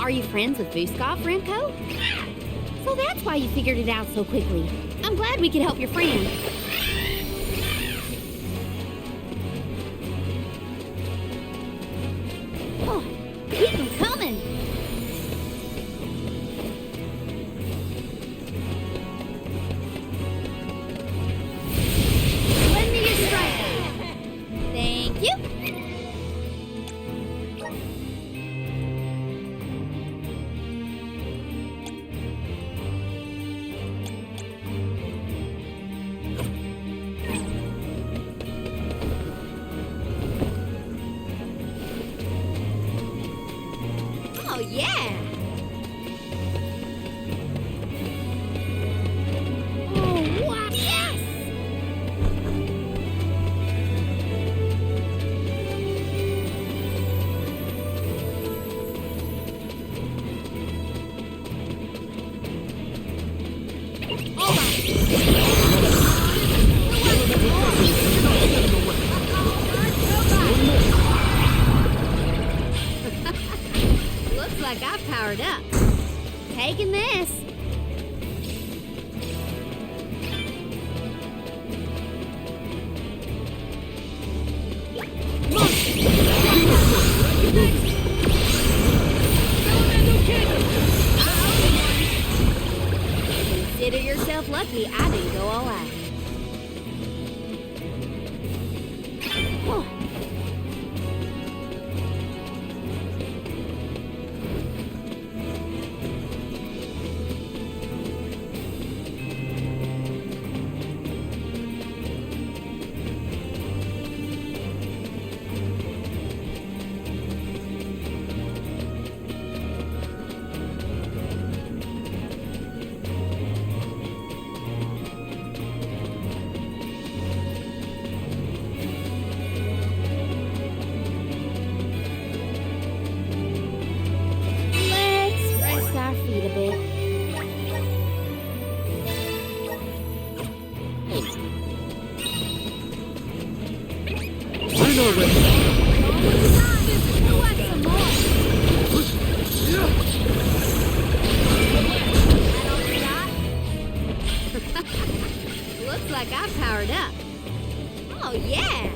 Are you friends with Vuskov, Remco? So that's why you figured it out so quickly. I'm glad we could help your friend. Oh, keep them coming. Lend me your strike. Thank you. Oh, yeah! Oh, wow! Yes! All Looks like I've powered up. Taking this. Consider yourself lucky I didn't go all out. Oh. Looks like I powered up. Oh, yeah!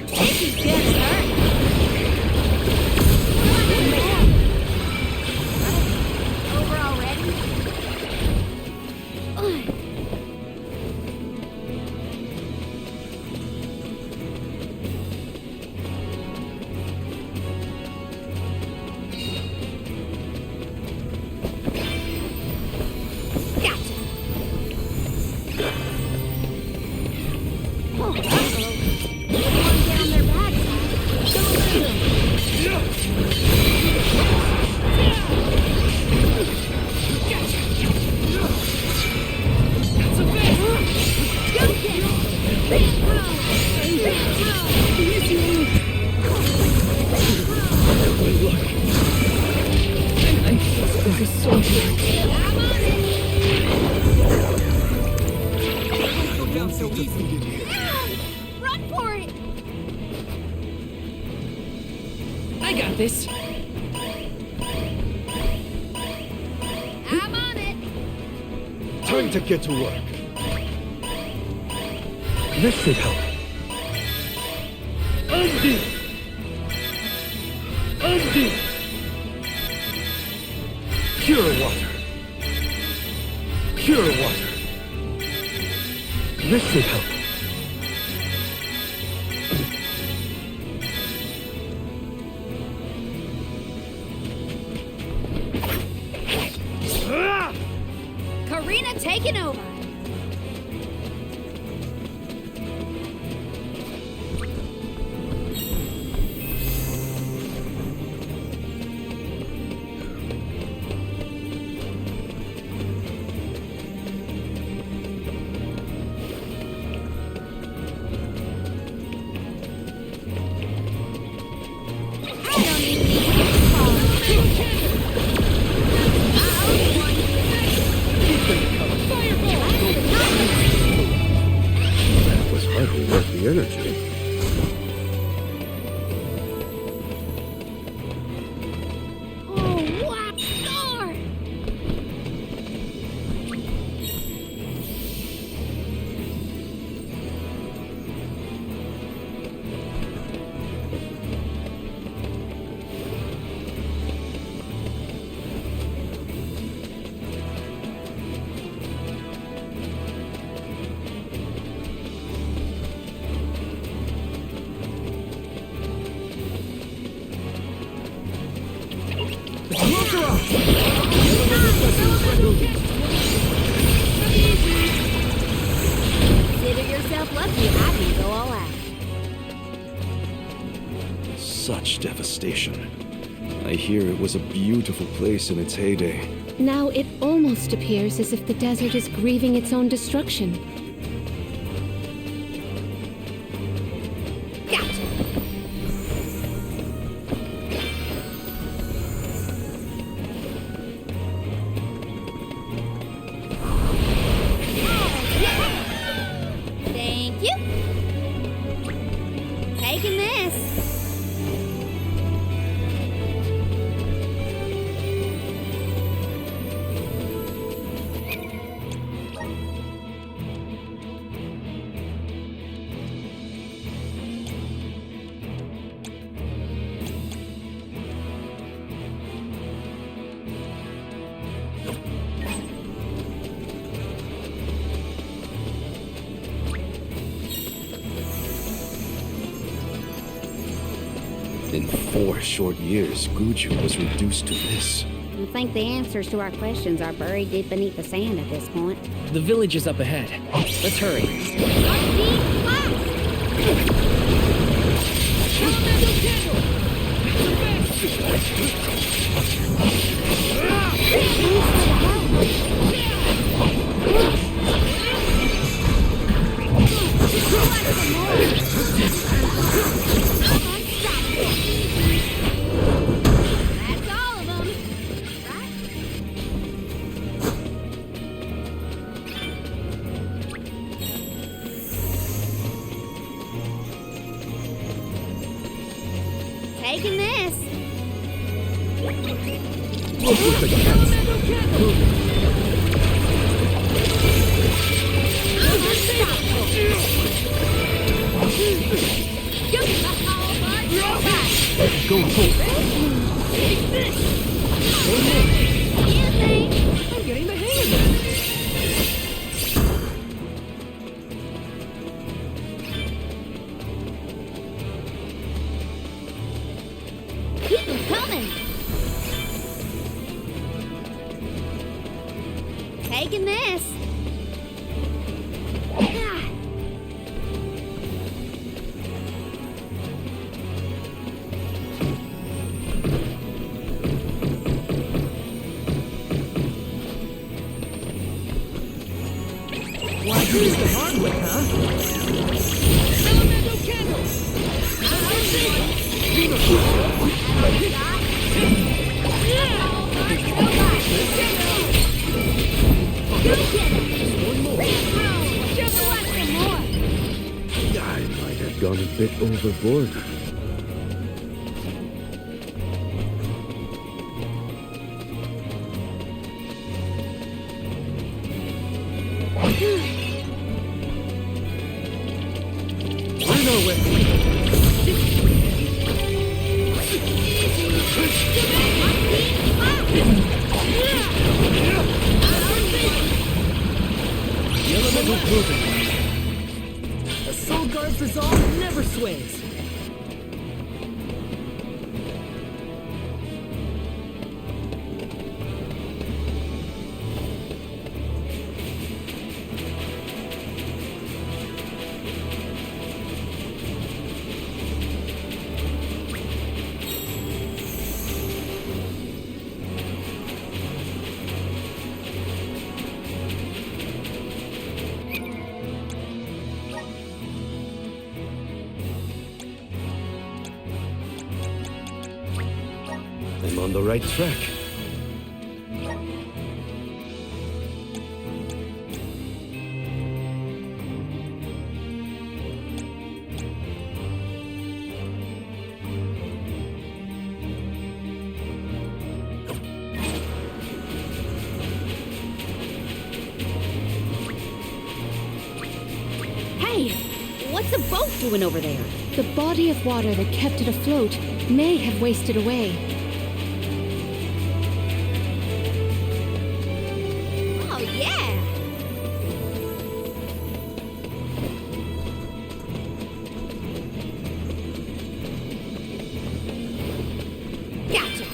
This is gonna hurt. Over already? Run for it! I got this. I'm on it. Time to get to work. This should help. Undo! Undo! Pure water. Pure water. This should help. Karina taking over. That was hardly worth the energy. Consider yourself lucky I didn't go all out. Such devastation. I hear it was a beautiful place in its heyday. Now it almost appears as if the desert is grieving its own destruction. Gotcha. Thank you. Taking this. In 4 short years, Guju was reduced to this. I think the answers to our questions are buried deep beneath the sand at this point. The village is up ahead. Let's hurry. That's all of them. Right? Taking this. Look with the cats. Go home. I'm getting the hang of this. Keep them coming. Taking this. Ah. Why use the hard way, huh? Elemental candles! I might have gone a bit overboard. We're nowhere. The elemental clothing. A soul guard's resolve never sways. I'm on the right track. Hey, what's a boat doing over there? The body of water that kept it afloat may have wasted away. Oh, yeah. Gotcha.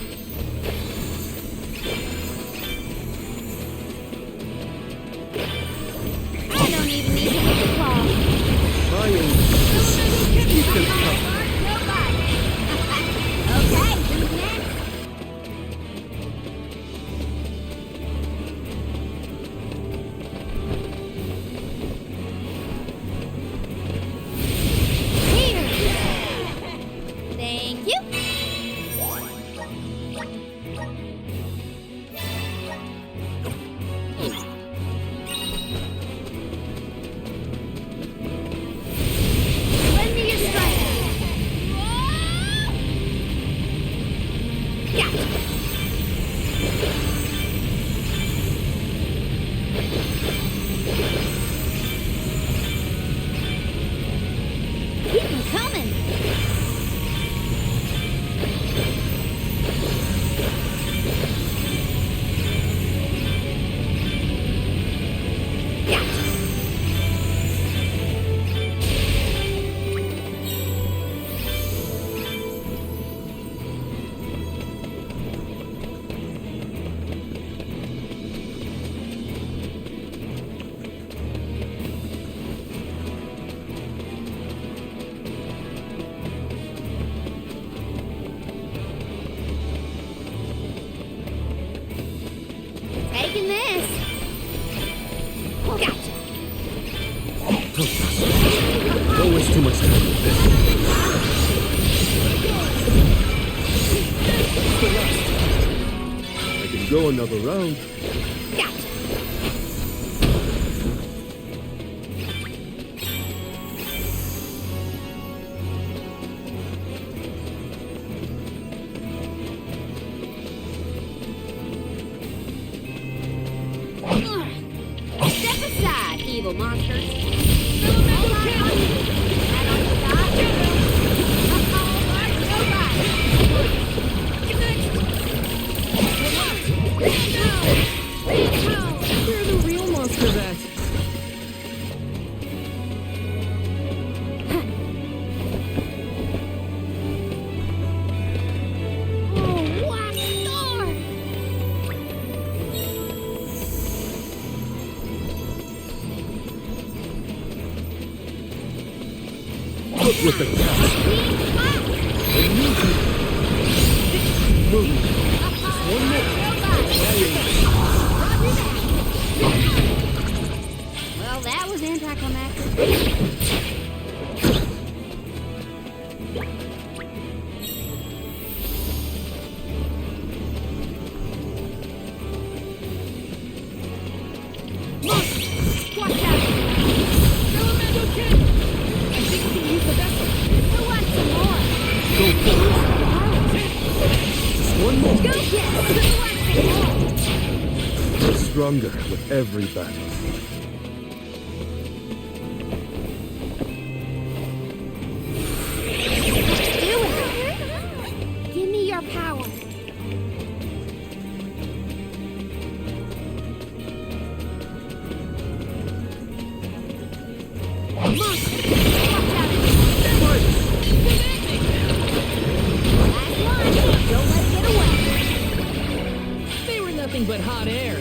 Don't waste too much time with this. I can go another round. Gotcha. Step aside, evil monsters. Where are the real monsters at? Oh, what star! Look with the cat. I need you. Move. Just one more. Well, that was anticlimactic. Watch out! Elemental King! I think we can use the vessel. Who wants some more? Go for it. Just one more. Go get it! Who wants some more? We're stronger with every battle. Do it! Give me your power. Monster! Watch out! Fight! Last one! Don't let it get away! They were nothing but hot air.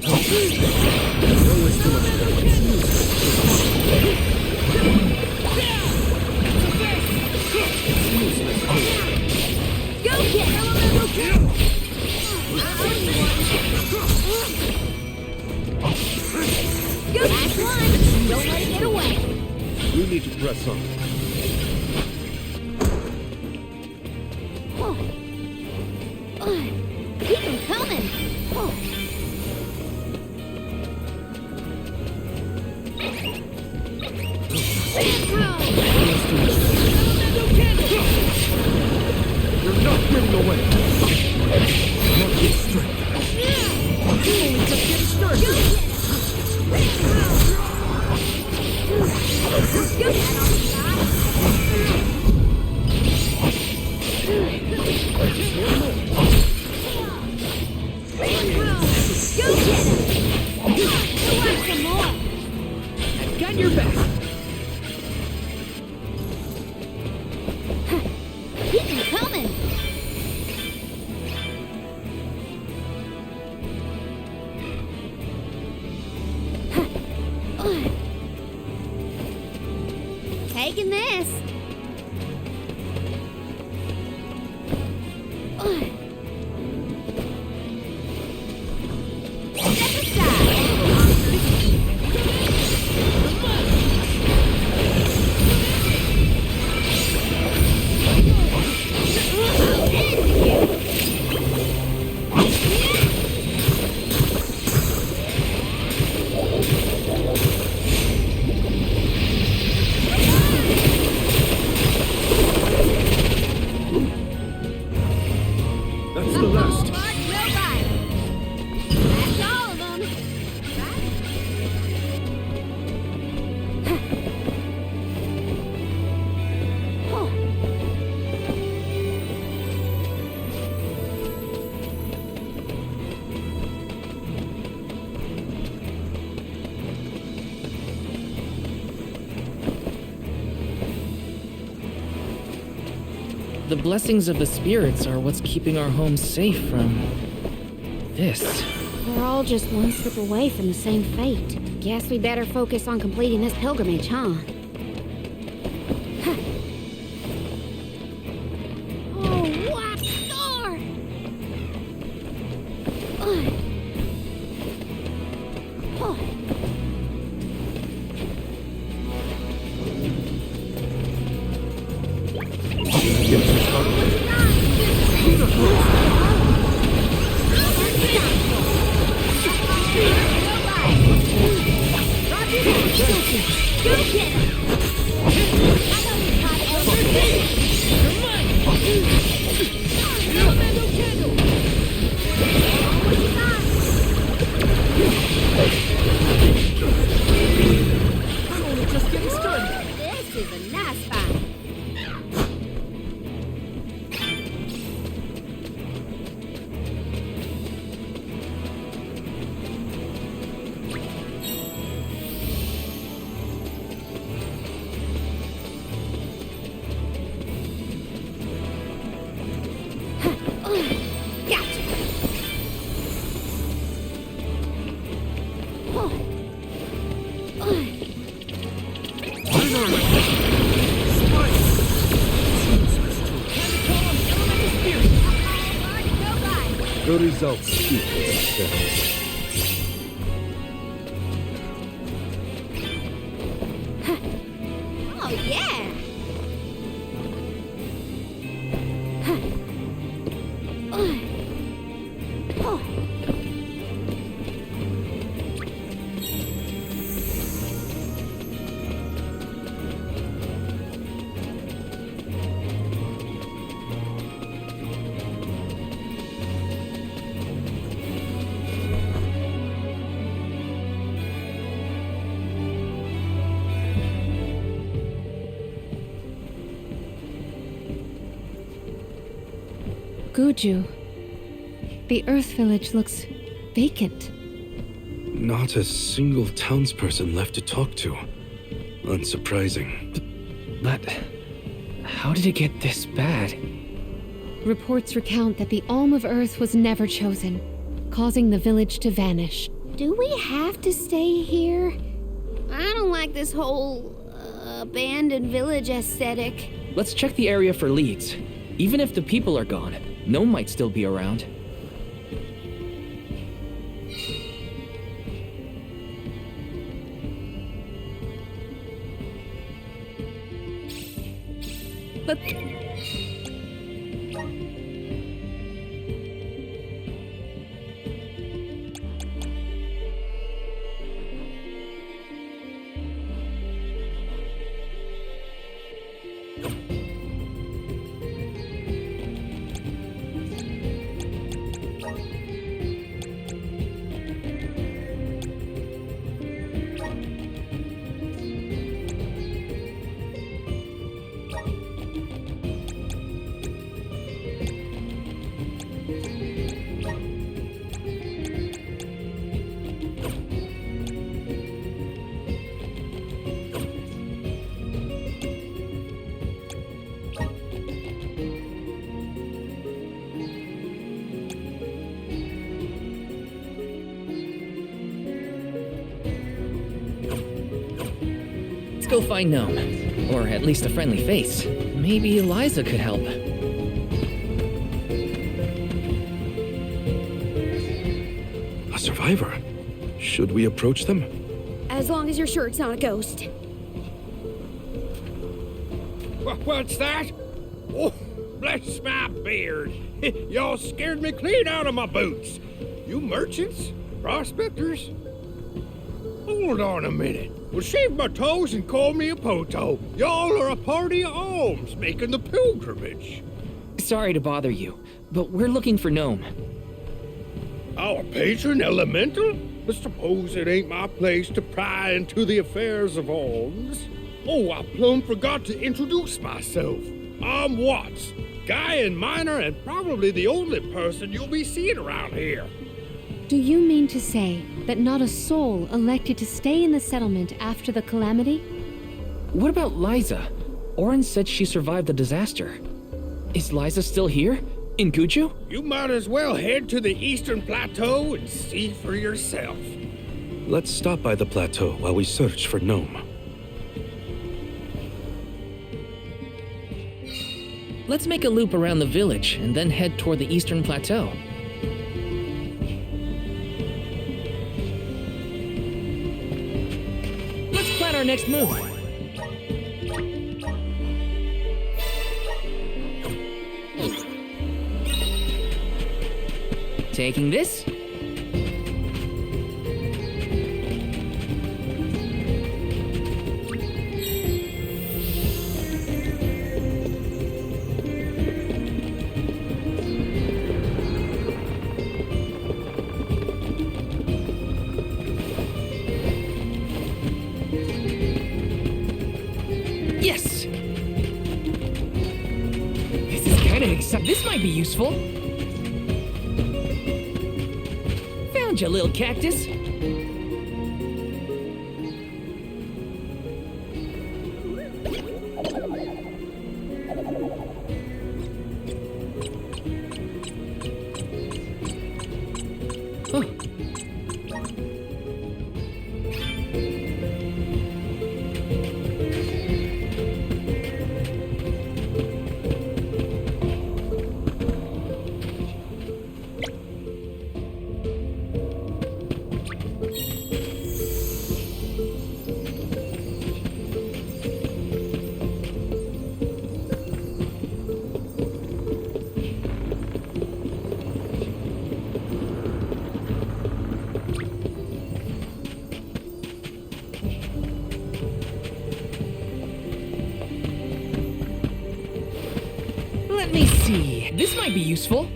Don't waste too much time. Go get it! Go last one! Don't let it get away! We need to press on. Keep them coming! Oh. You're not getting away. Not with strength. You only just getting started. I've got your back. Keep them coming! Taking this. Step aside. That's the last. That's all of them. The blessings of the spirits are what's keeping our home safe from this. We're all just one slip away from the same fate. Guess we better focus on completing this pilgrimage, huh? Oh, what star! I'm only just getting started. This is a nice fight. Gotcha. The results speak for themselves. Oh, yeah. Guju. The Earth Village looks vacant. Not a single townsperson left to talk to. Unsurprising. But how did it get this bad? Reports recount that the Alm of Earth was never chosen, causing the village to vanish. Do we have to stay here? I don't like this whole abandoned village aesthetic. Let's check the area for leads. Even if the people are gone, Gnome might still be around. But Let's go find Gnome. Or at least a friendly face. Maybe Eliza could help. A survivor? Should we approach them? As long as you're sure it's not a ghost. What's that? Oh, bless my beard. Y'all scared me clean out of my boots. You merchants? Prospectors? Hold on a minute. Well, shave my toes and call me a poto. Y'all are a party of alms making the pilgrimage. Sorry to bother you, but we're looking for Gnome. Our patron elemental? But suppose it ain't my place to pry into the affairs of alms. Oh, I plumb forgot to introduce myself. I'm Watts, guy and miner, and probably the only person you'll be seeing around here. do you mean to say that not a soul elected to stay in the settlement after the calamity? What about Liza? Orin said she survived the disaster. Is Liza still here? In Guju? You might as well head to the Eastern Plateau and see for yourself. Let's stop by the plateau while we search for Gnome. Let's make a loop around the village and then head toward the Eastern Plateau. Let's plan our next move. Taking this. Yes! This is kind of exciting. This might be useful. Found you, little cactus. Huh. Let me see. This might be useful.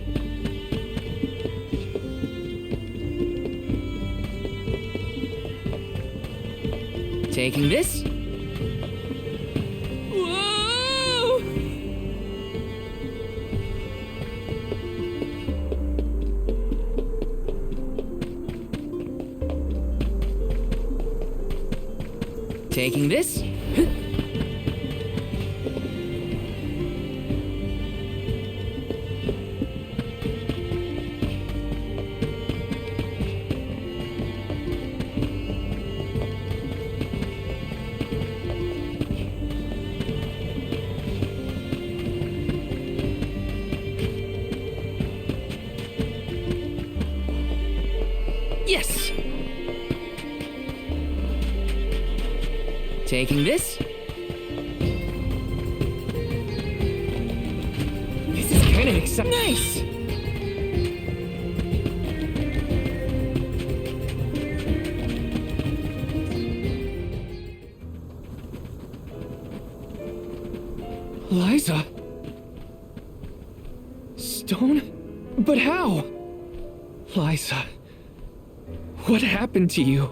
Taking this. Whoa! Taking this. Yes! Taking this. This is kind of exciting. Nice! Liza? Stone? But how? Liza, what happened to you?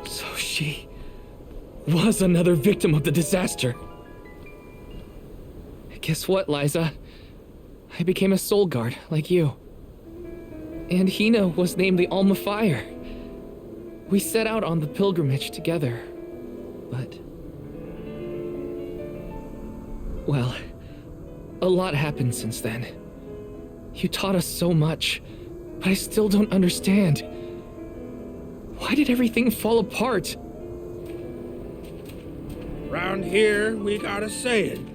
So she was another victim of the disaster. Guess what, Liza? I became a soul guard like you. And Hina was named the Alma Fire. We set out on the pilgrimage together, but... well, a lot happened since then. You taught us so much, but I still don't understand. Why did everything fall apart? Round here, we got a saying.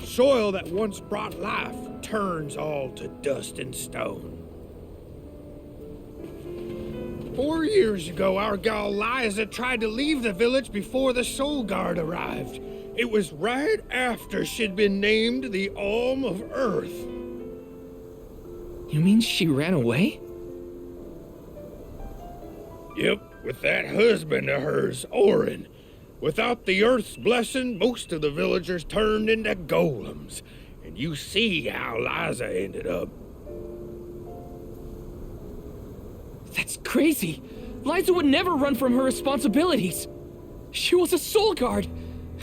Soil that once brought life turns all to dust and stone. 4 years ago, our gal Liza tried to leave the village before the Soul Guard arrived. It was right after she'd been named the Alm of Earth. You mean she ran away? Yep, with that husband of hers, Orin. Without the Earth's blessing, most of the villagers turned into golems. And you see how Liza ended up. That's crazy! Liza would never run from her responsibilities! She was a soul guard!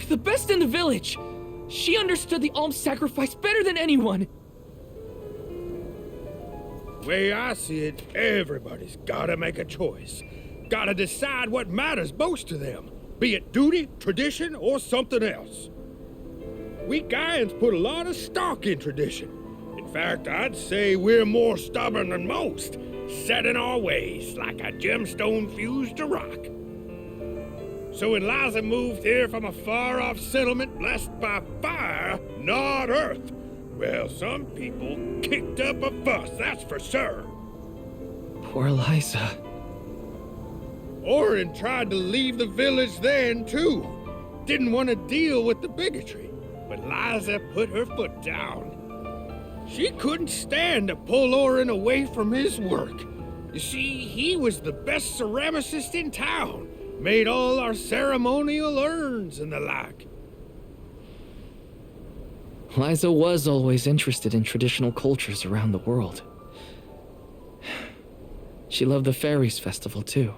The best in the village! She understood the alms sacrifice better than anyone! Way I see it, everybody's gotta make a choice. Gotta decide what matters most to them, be it duty, tradition, or something else. We Gaians put a lot of stock in tradition. In fact, I'd say we're more stubborn than most, set in our ways like a gemstone fused to rock. So when Liza moved here from a far-off settlement blessed by fire, not earth, well, some people kicked up a fuss, that's for sure. Poor Liza. Orin tried to leave the village then, too. Didn't want to deal with the bigotry, but Liza put her foot down. She couldn't stand to pull Orin away from his work. You see, he was the best ceramicist in town. Made all our ceremonial urns and the like. Liza was always interested in traditional cultures around the world. She loved the Fairies Festival, too.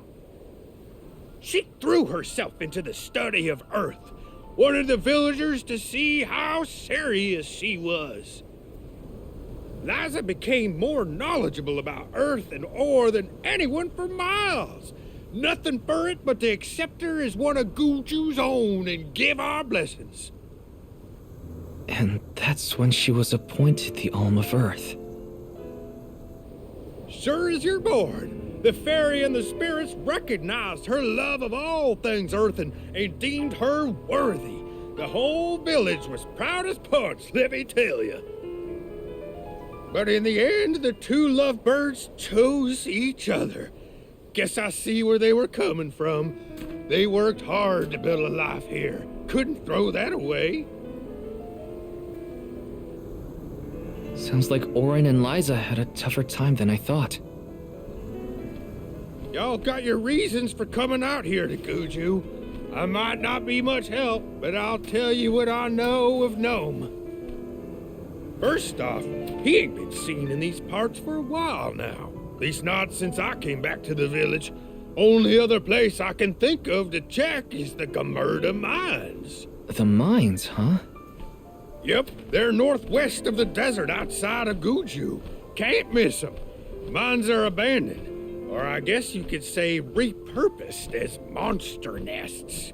She threw herself into the study of Earth. Wanted the villagers to see how serious she was. Liza became more knowledgeable about Earth and ore than anyone for miles. Nothing for it but to accept her as one of Guju's own and give our blessings. And that's when she was appointed the Alm of Earth. Sure as you're born, the fairy and the spirits recognized her love of all things Earth and deemed her worthy. The whole village was proud as punch, let me tell you. But in the end, the two lovebirds chose each other. Guess I see where they were coming from. They worked hard to build a life here. Couldn't throw that away. Sounds like Orin and Liza had a tougher time than I thought. Y'all got your reasons for coming out here to Guju. I might not be much help, but I'll tell you what I know of Gnome. First off, he ain't been seen in these parts for a while now. At least not since I came back to the village. Only other place I can think of to check is the Gamerda Mines. The mines, huh? Yep, they're northwest of the desert outside of Guju. Can't miss them. Mines are abandoned, or I guess you could say repurposed as monster nests.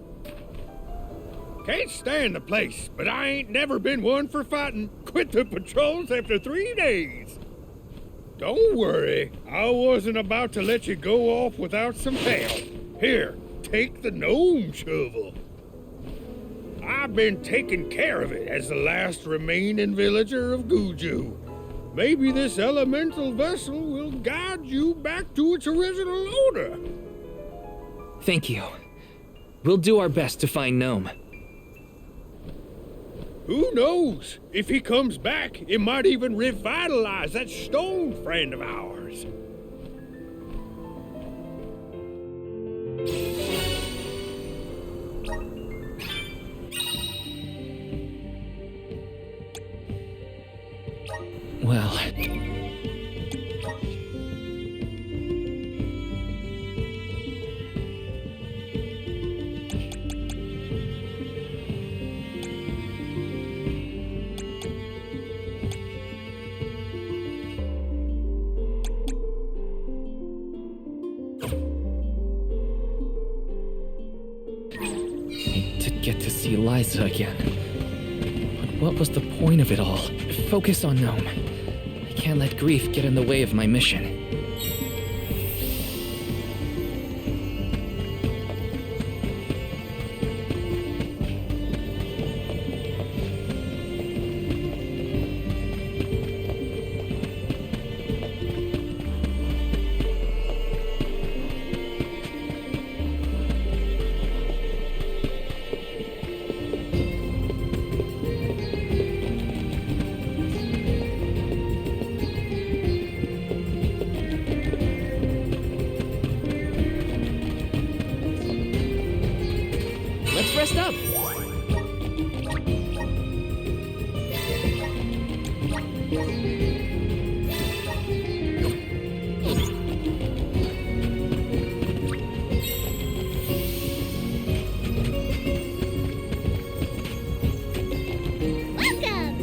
Can't stand the place, but I ain't never been one for fighting. Quit the patrols after 3 days. Don't worry, I wasn't about to let you go off without some help. Here, take the gnome shovel. I've been taking care of it as the last remaining villager of Guju. Maybe this elemental vessel will guide you back to its original owner. Thank you. We'll do our best to find Gnome. Who knows? If he comes back, it might even revitalize that stone friend of ours. Well... to get to see Liza again. But what was the point of it all? Focus on Gnome. I can't let grief get in the way of my mission. Let's rest up. Welcome!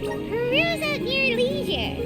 Peruse at your leisure.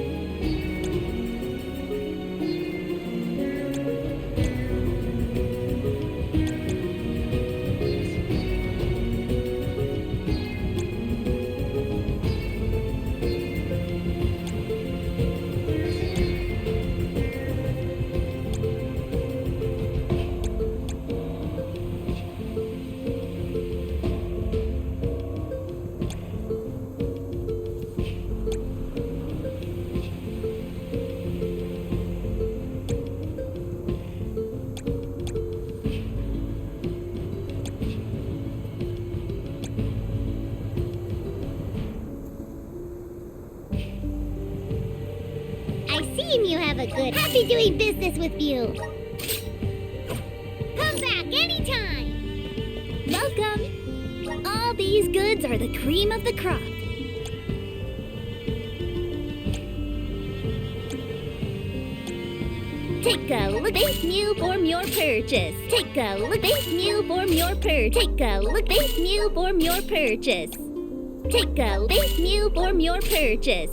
seem you have a good. Happy doing business with you. Come back anytime. Welcome. All these goods are the cream of the crop. Take a look. Thank you for your purchase. Take a look. Thank you for your purchase. Take a look. Thank you for your purchase. Take a look. Thank you for your purchase.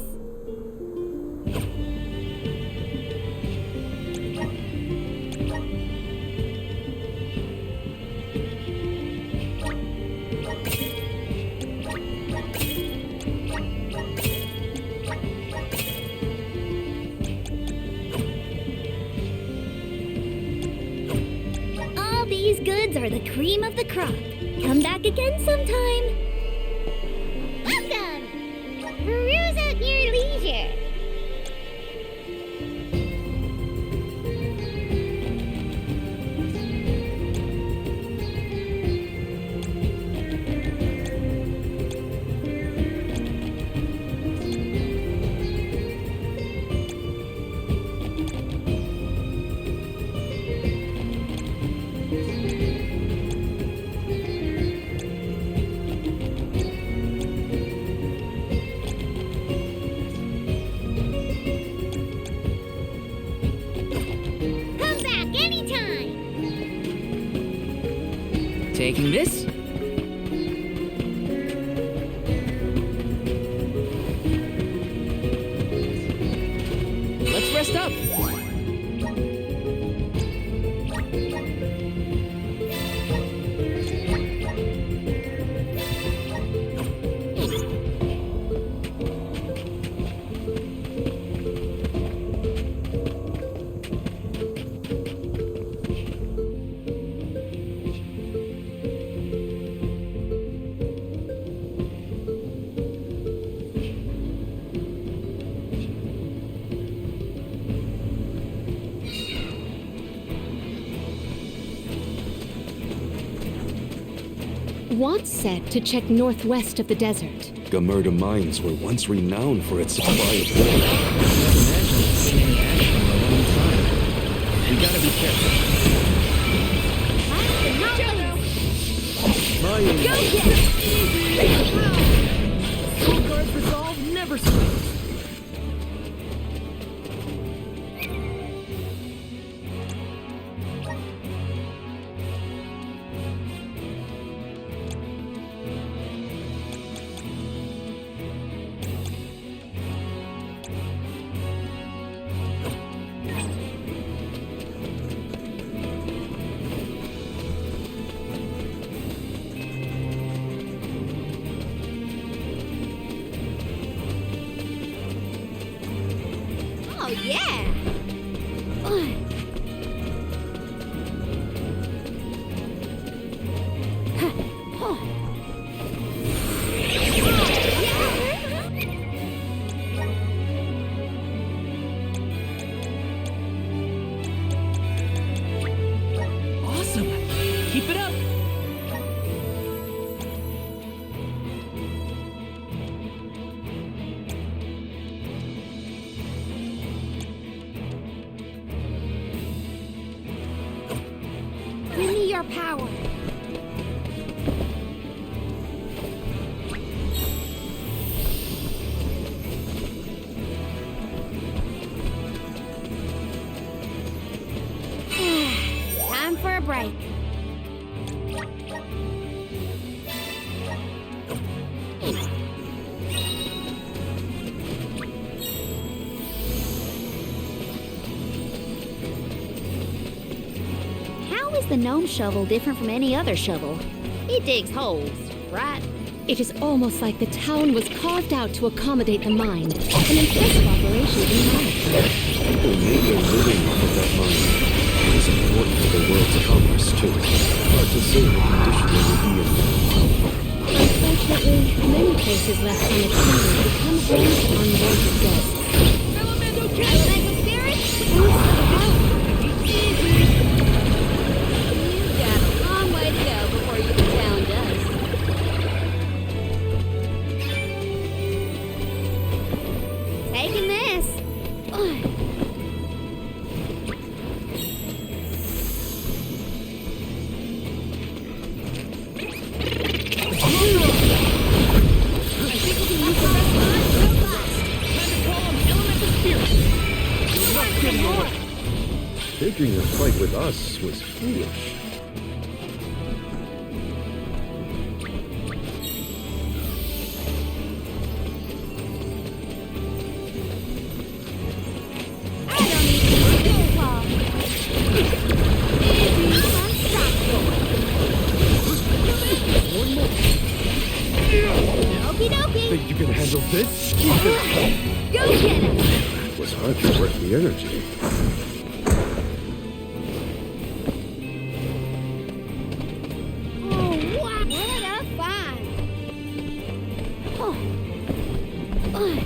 All these goods are the cream of the crop. Come back again sometime. Welcome! Peruse at your leisure. Come back anytime. Taking this? Let's rest up. Want said to check northwest of the desert. Gamerda mines were once renowned for its supply of gold. Imagine seeing any action in a long time. We gotta be careful. Soul Guard's resolve never sleeps. Oh, yeah. Awesome. Keep it up. Give me your power. Time for a break. How is the gnome shovel different from any other shovel? It digs holes, right? It is almost like the town was carved out to accommodate the mine. An impressive operation in mind. People make their living off of that mine. It is important for the world's commerce, too. Hard to say what condition they will be in. Unfortunately, many places left unattended become homes to unwanted guests. Elemental Like spirit? You've got a long way to go before you can challenge us. Taking this. getting away. Taking a fight with us was foolish. I don't even know Paul. Okie dokie. Think you can handle this? Keep it. Go get him. It was hardly worth the energy. Oh, wow. What a find. Oh. Oh.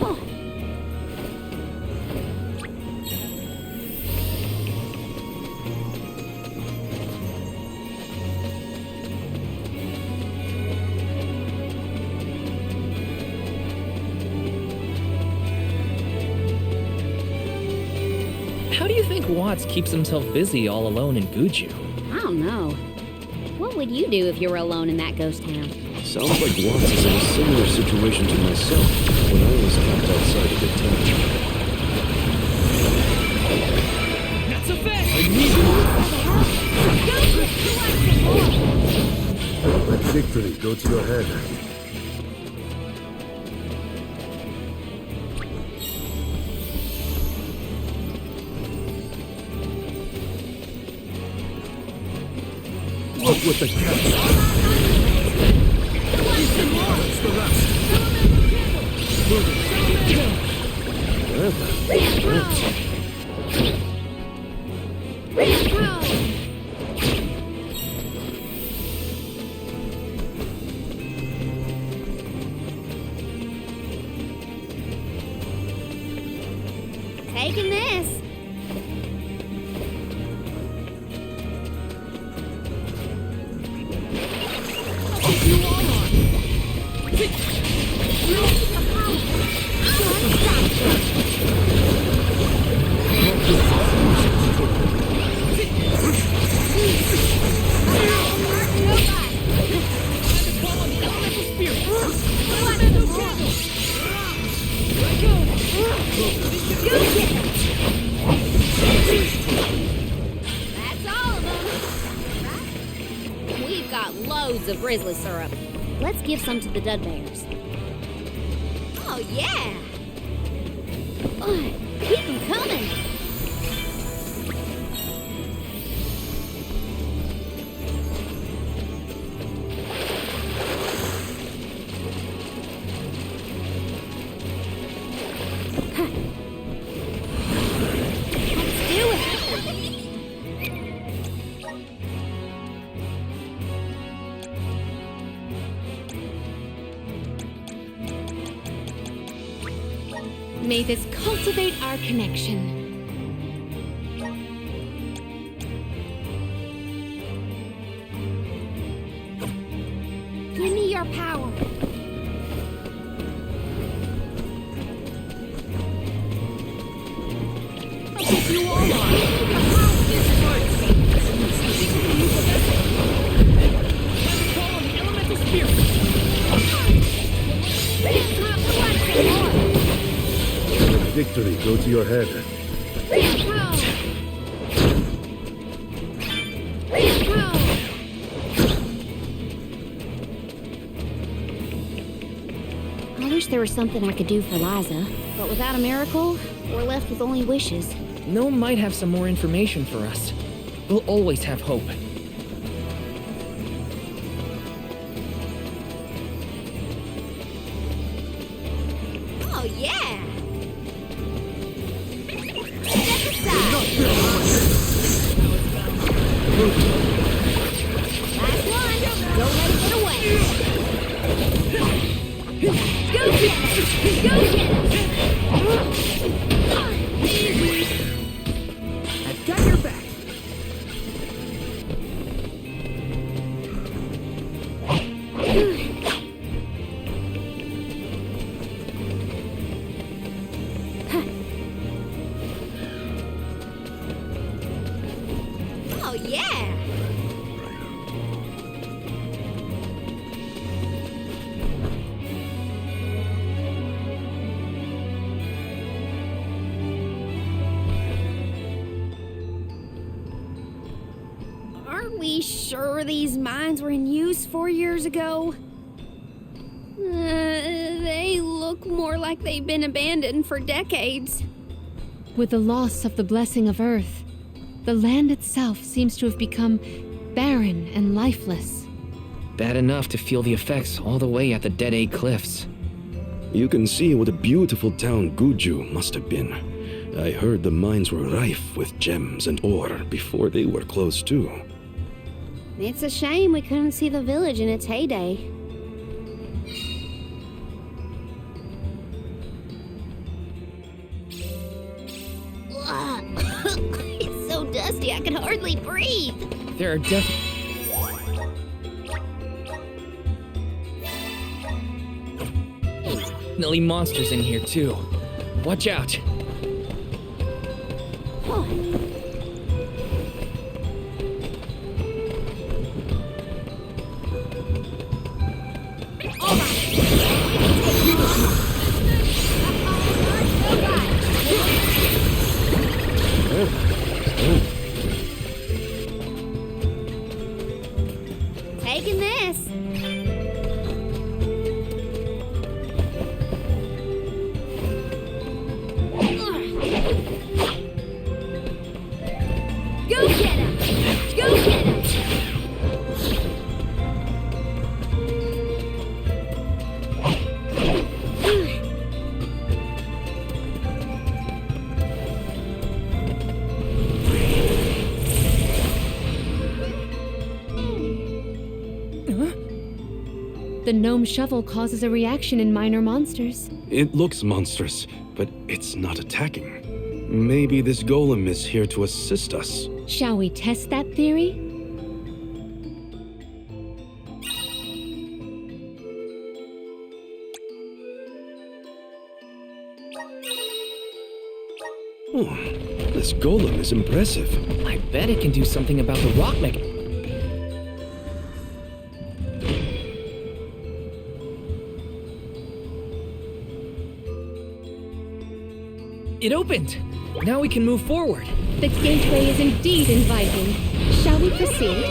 Oh. How do you think Watts keeps himself busy all alone in Guju? I don't know. What would you do if you were alone in that ghost town? Sounds like Watts is in a similar situation to myself when I was camped outside of the town. That's a fact! Let victory go to your head. Look what the cat. That's the rest. Taking this. That's all of them. We've got loads of grizzly syrup. Let's give some to the Dud Bears. Oh, yeah. Keep them coming. Let's do it. May this cultivate our connection. Give me your power. You all are. Call on the elemental spirit! Let victory go to your head. I wish there was something I could do for Liza, but without a miracle, we're left with only wishes. Gnome might have some more information for us. We'll always have hope. Oh, yeah! Step aside! Last one! Don't let it get away! Go get it! Go get it! Easy! I've got your back. Oh, yeah! we sure these mines were in use 4 years ago? They look more like they've been abandoned for decades. With the loss of the blessing of Earth, the land itself seems to have become barren and lifeless. Bad enough to feel the effects all the way at the Dead Egg Cliffs. You can see what a beautiful town Guju must have been. I heard the mines were rife with gems and ore before they were closed too. It's a shame we couldn't see the village in its heyday. Ugh. It's so dusty I can hardly breathe. There are definitely monsters in here too. Watch out. Taking this. Go get him! Go get him! The gnome shovel causes a reaction in minor monsters. It looks monstrous, but it's not attacking. Maybe this golem is here to assist us. Shall we test that theory? Oh, this golem is impressive. I bet it can do something about the rock mech. It opened! Now we can move forward. The gateway is indeed inviting. Shall we proceed?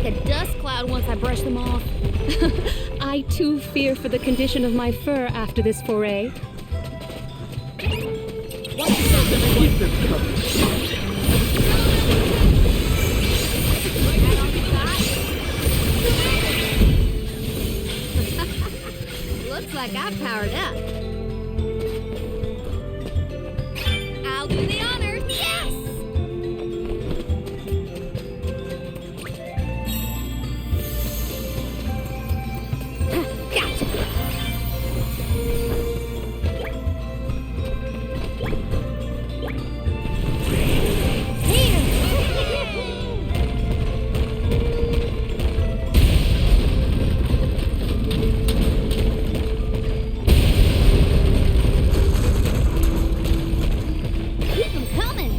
like a dust cloud once I brush them off. I too fear for the condition of my fur after this foray. Keep them coming. Looks like I powered up. I'll do the honors. Yes! Gotcha. Keep them coming.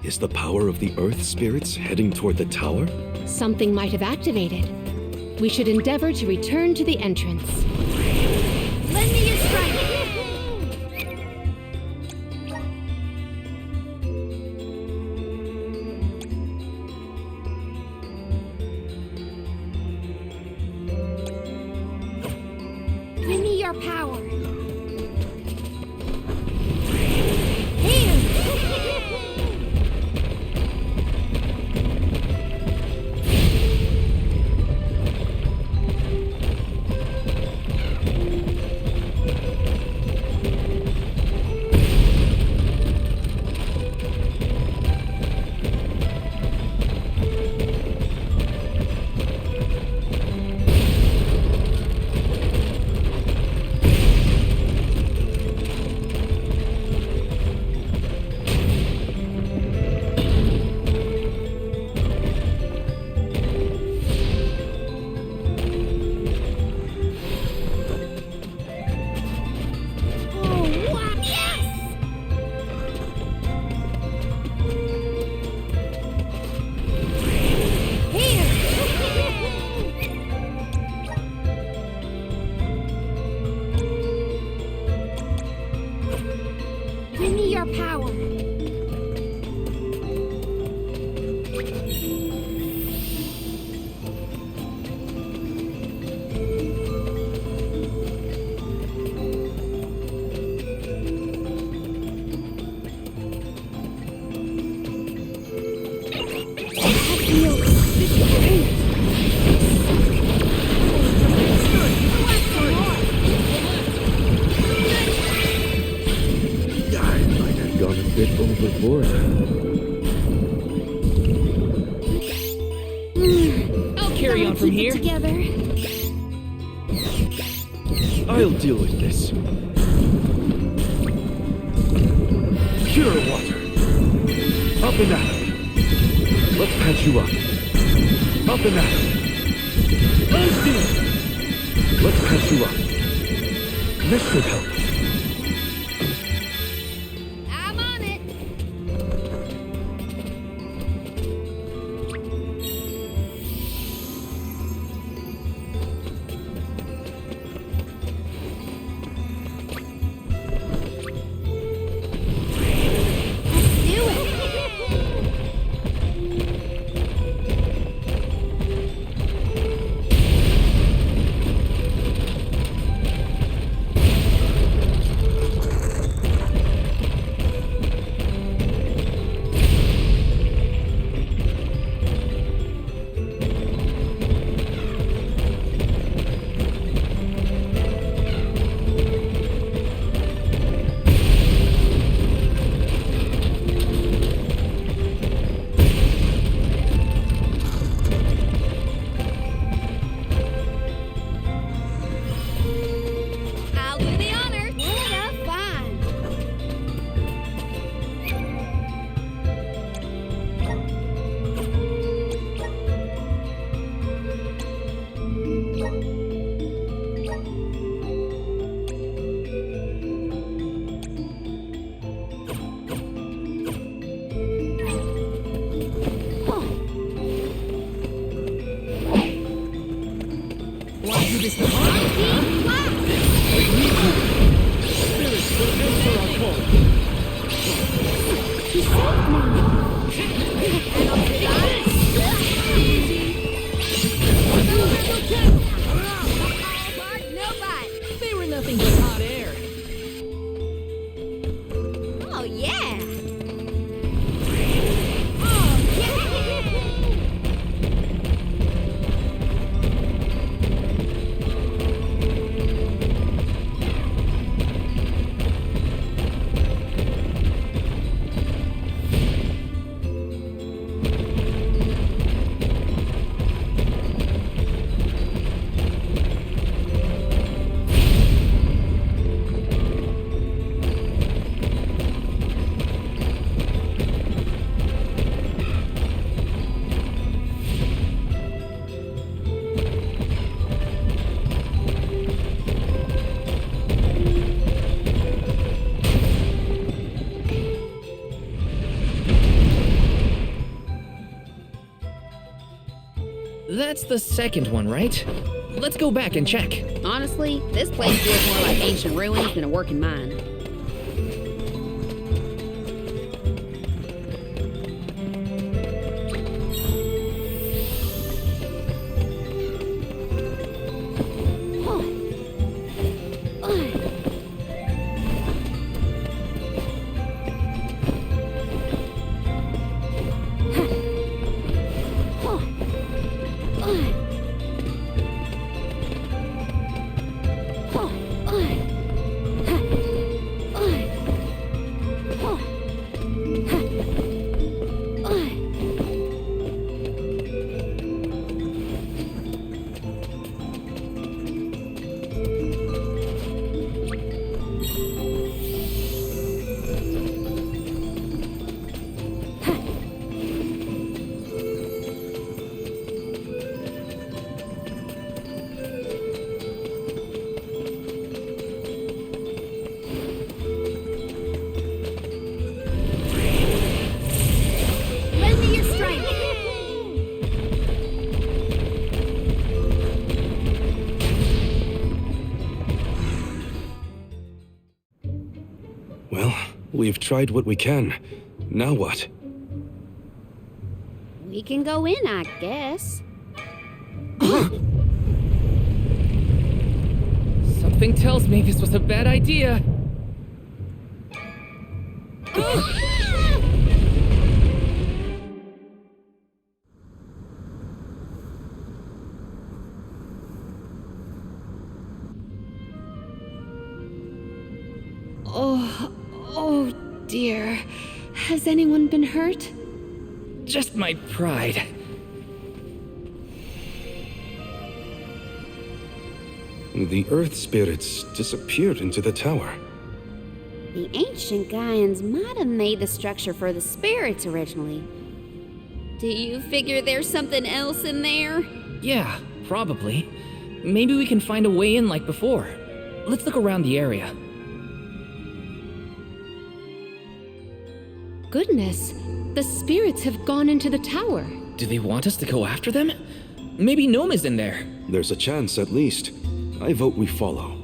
Is the power of the Earth spirits heading toward the tower? Something might have activated. We should endeavor to return to the entrance. Lend me your strength. Give me your power. Give me your power. I might have gone a bit overboard. I'll carry on from Keep it here. together. I'll deal with this. Pure water. Up and at 'em. Let's patch you up. Up and at 'em. Unseen. Let's patch you up. This should help. I'm on it. Let's do it. Oh, yeah. That's the second one, right? Let's go back and check. Honestly, this place feels more like ancient ruins than a working mine. Lend me your strength. Well, we've tried what we can. Now what? We can go in, I guess. Something tells me this was a bad idea. Oh dear. Has anyone been hurt? Just my pride. The earth spirits disappeared into the tower. The ancient Gaians might have made the structure for the spirits originally. Do you figure there's something else in there? Yeah, probably. Maybe we can find a way in like before. Let's look around the area. Goodness, the spirits have gone into the tower. Do they want us to go after them? Maybe Gnome is in there. There's a chance, at least. I vote we follow.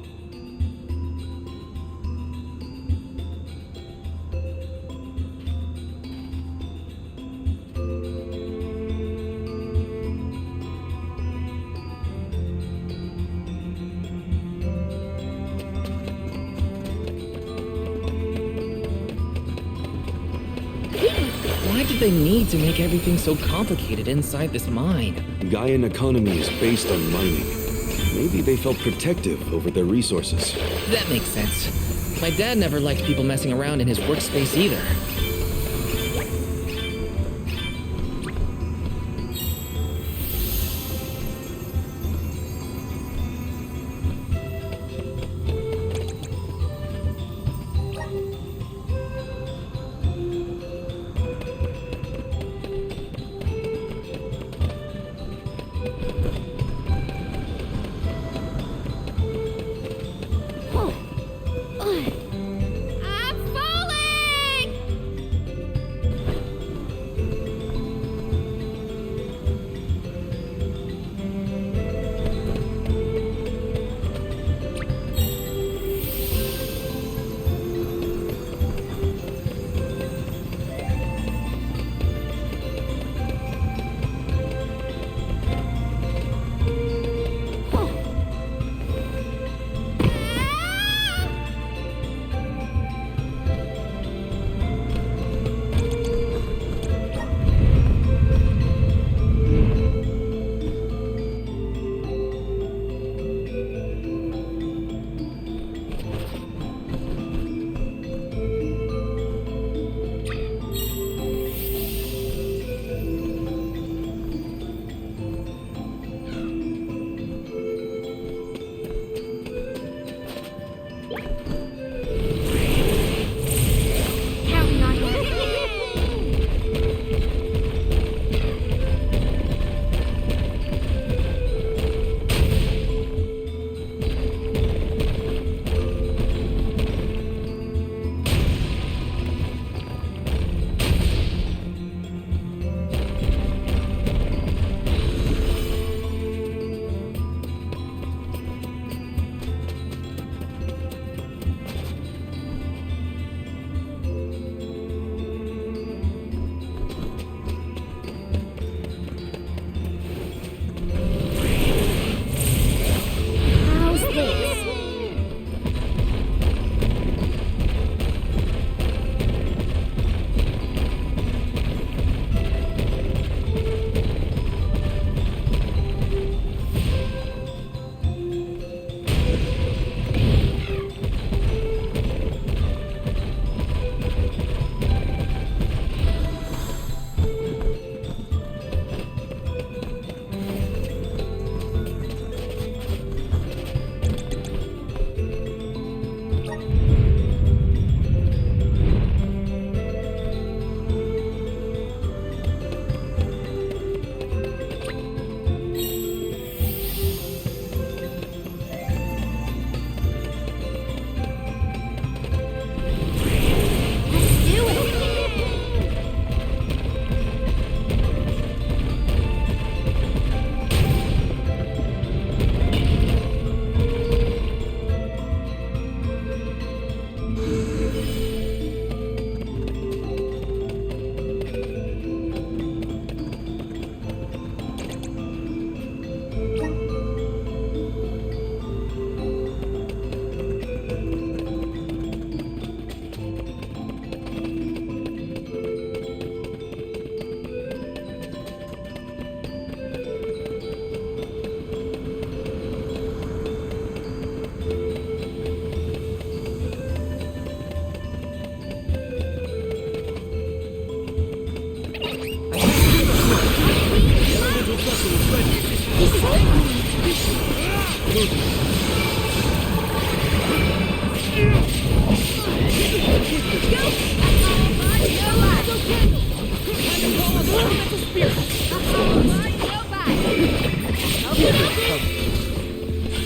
Why did they need to make everything so complicated inside this mine? Gaian economy is based on mining. Maybe they felt protective over their resources. That makes sense. My dad never liked people messing around in his workspace either. I'm falling!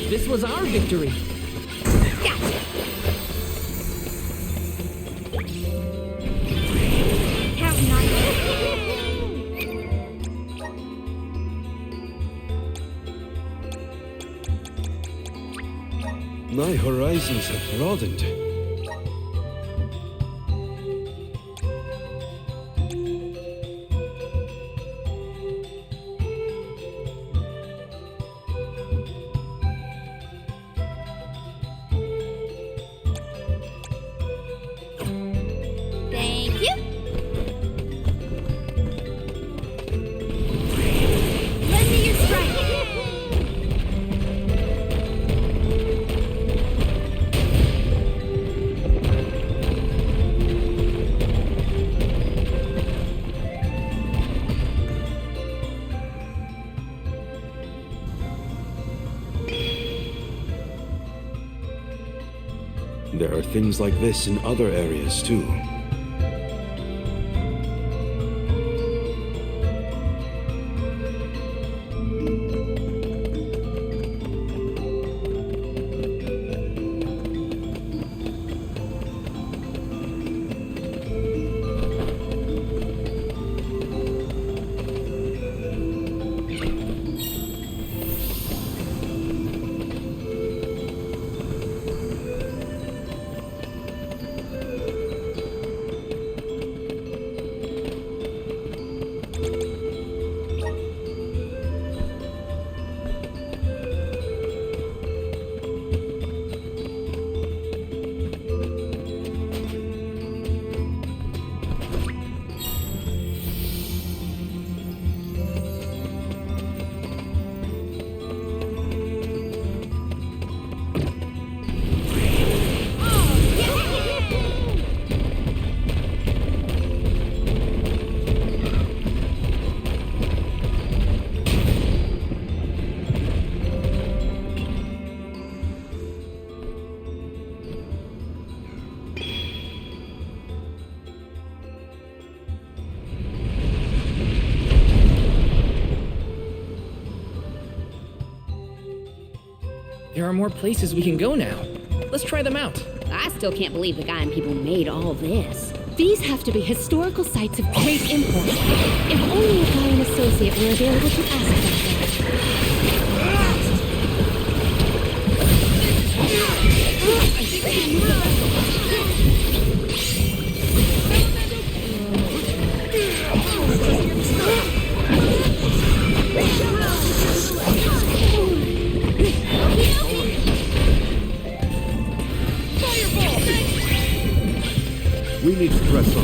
This was our victory. Gotcha. Counting on you. My horizons have broadened. Thank you. Lend me your strength. There are things like this in other areas too. There are more places we can go now. Let's try them out. I still can't believe the Gaian people made all this. These have to be historical sites of great import. If only a Gaian associate were available to ask about them. We need to press on.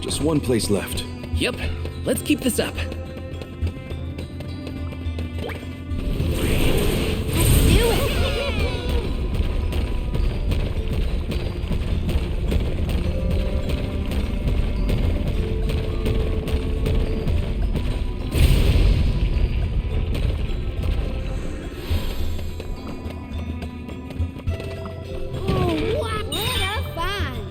Just one place left. Yep, let's keep this up. Let's do it. Oh, wow. What a find.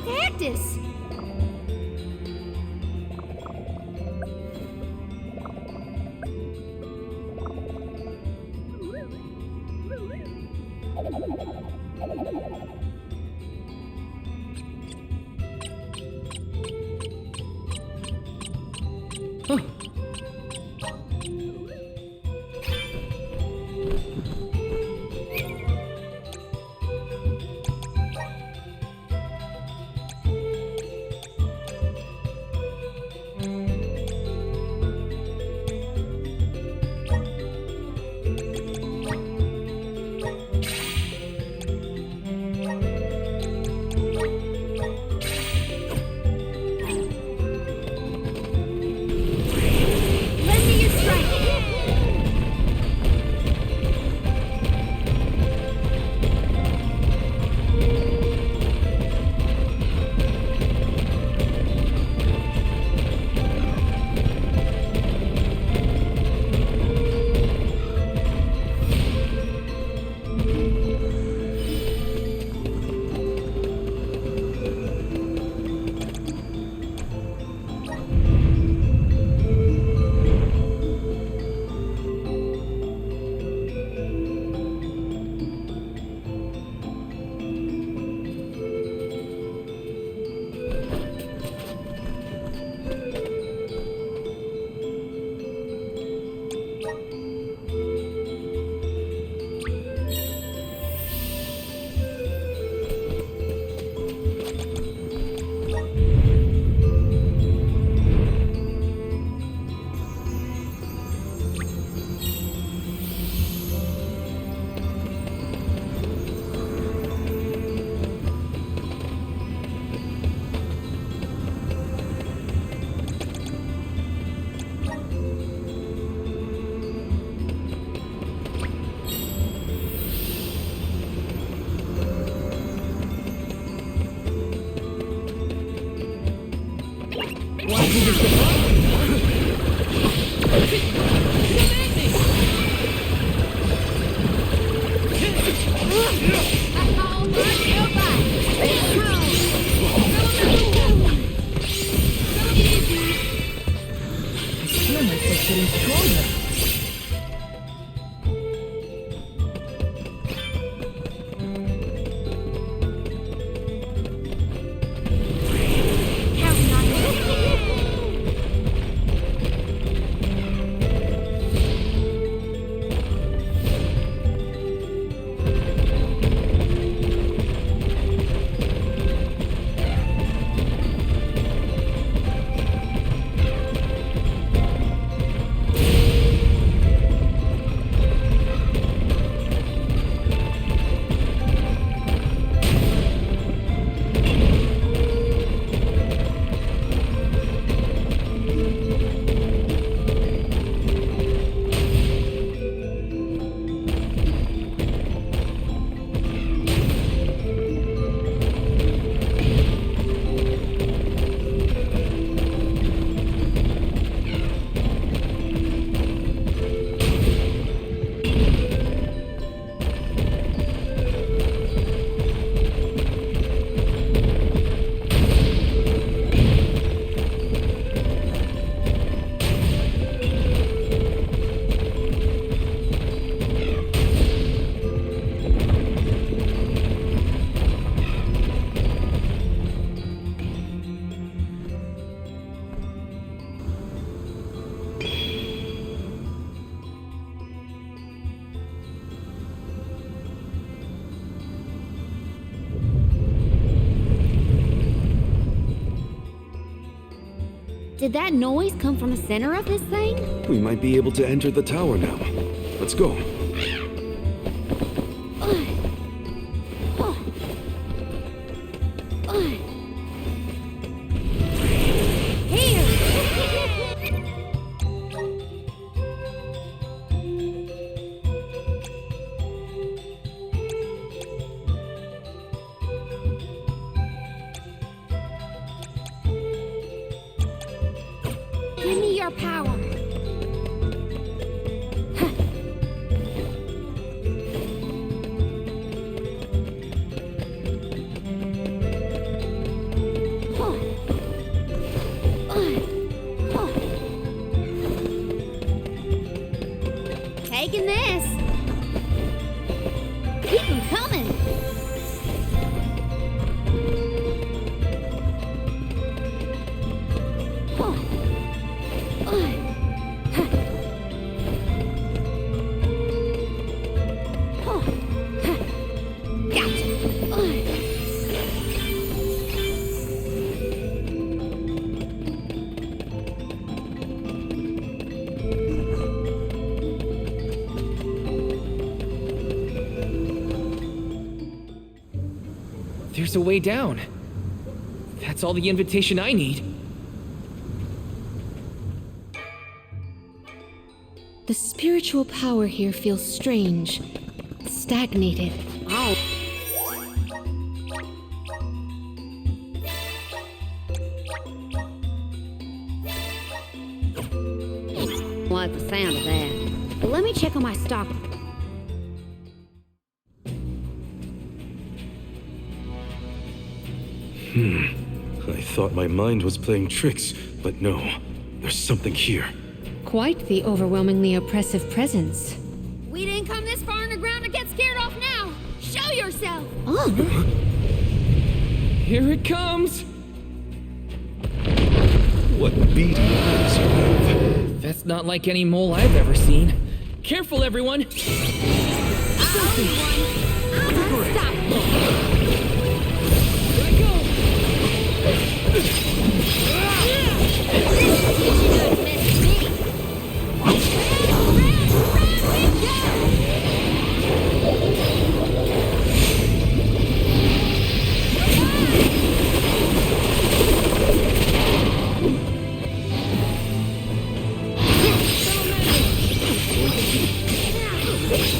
real cactus. Lend me your strength. Did that noise come from the center of this thing? We might be able to enter the tower now. Let's go. Give me your power. There's a way down. That's all the invitation I need. The spiritual power here feels strange, stagnated. Oh. Like the sound of that. But let me check on my stock. I thought my mind was playing tricks, but no. There's something here. Quite the overwhelmingly oppressive presence. We didn't come this far underground to get scared off now. Show yourself. Oh, Here it comes! What beady eyes you have. That's not like any mole I've ever seen. Careful, everyone! Unstoppable. Here I go!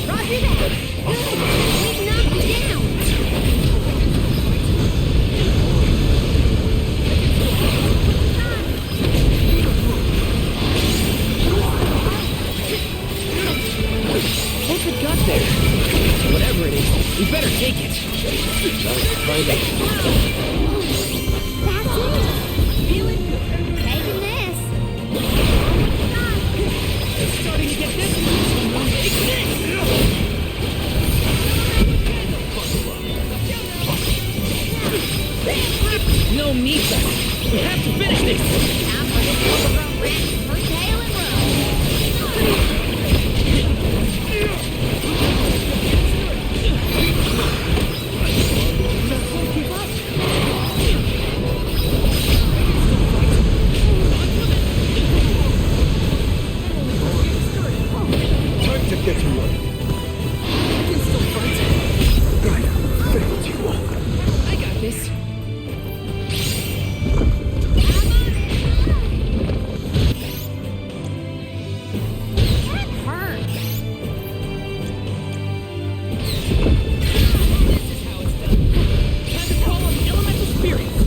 Roger that. We've knocked you down. What's it got there? Whatever it is, we better take it. That's it. Taking this. It's starting to get this. No need that. We have to finish this. Time for this overgrown rat for tail and run. Time to get to work. Gaia failed you all. I got this. That hurt. This is how it's done. Time to call on the elemental spirits.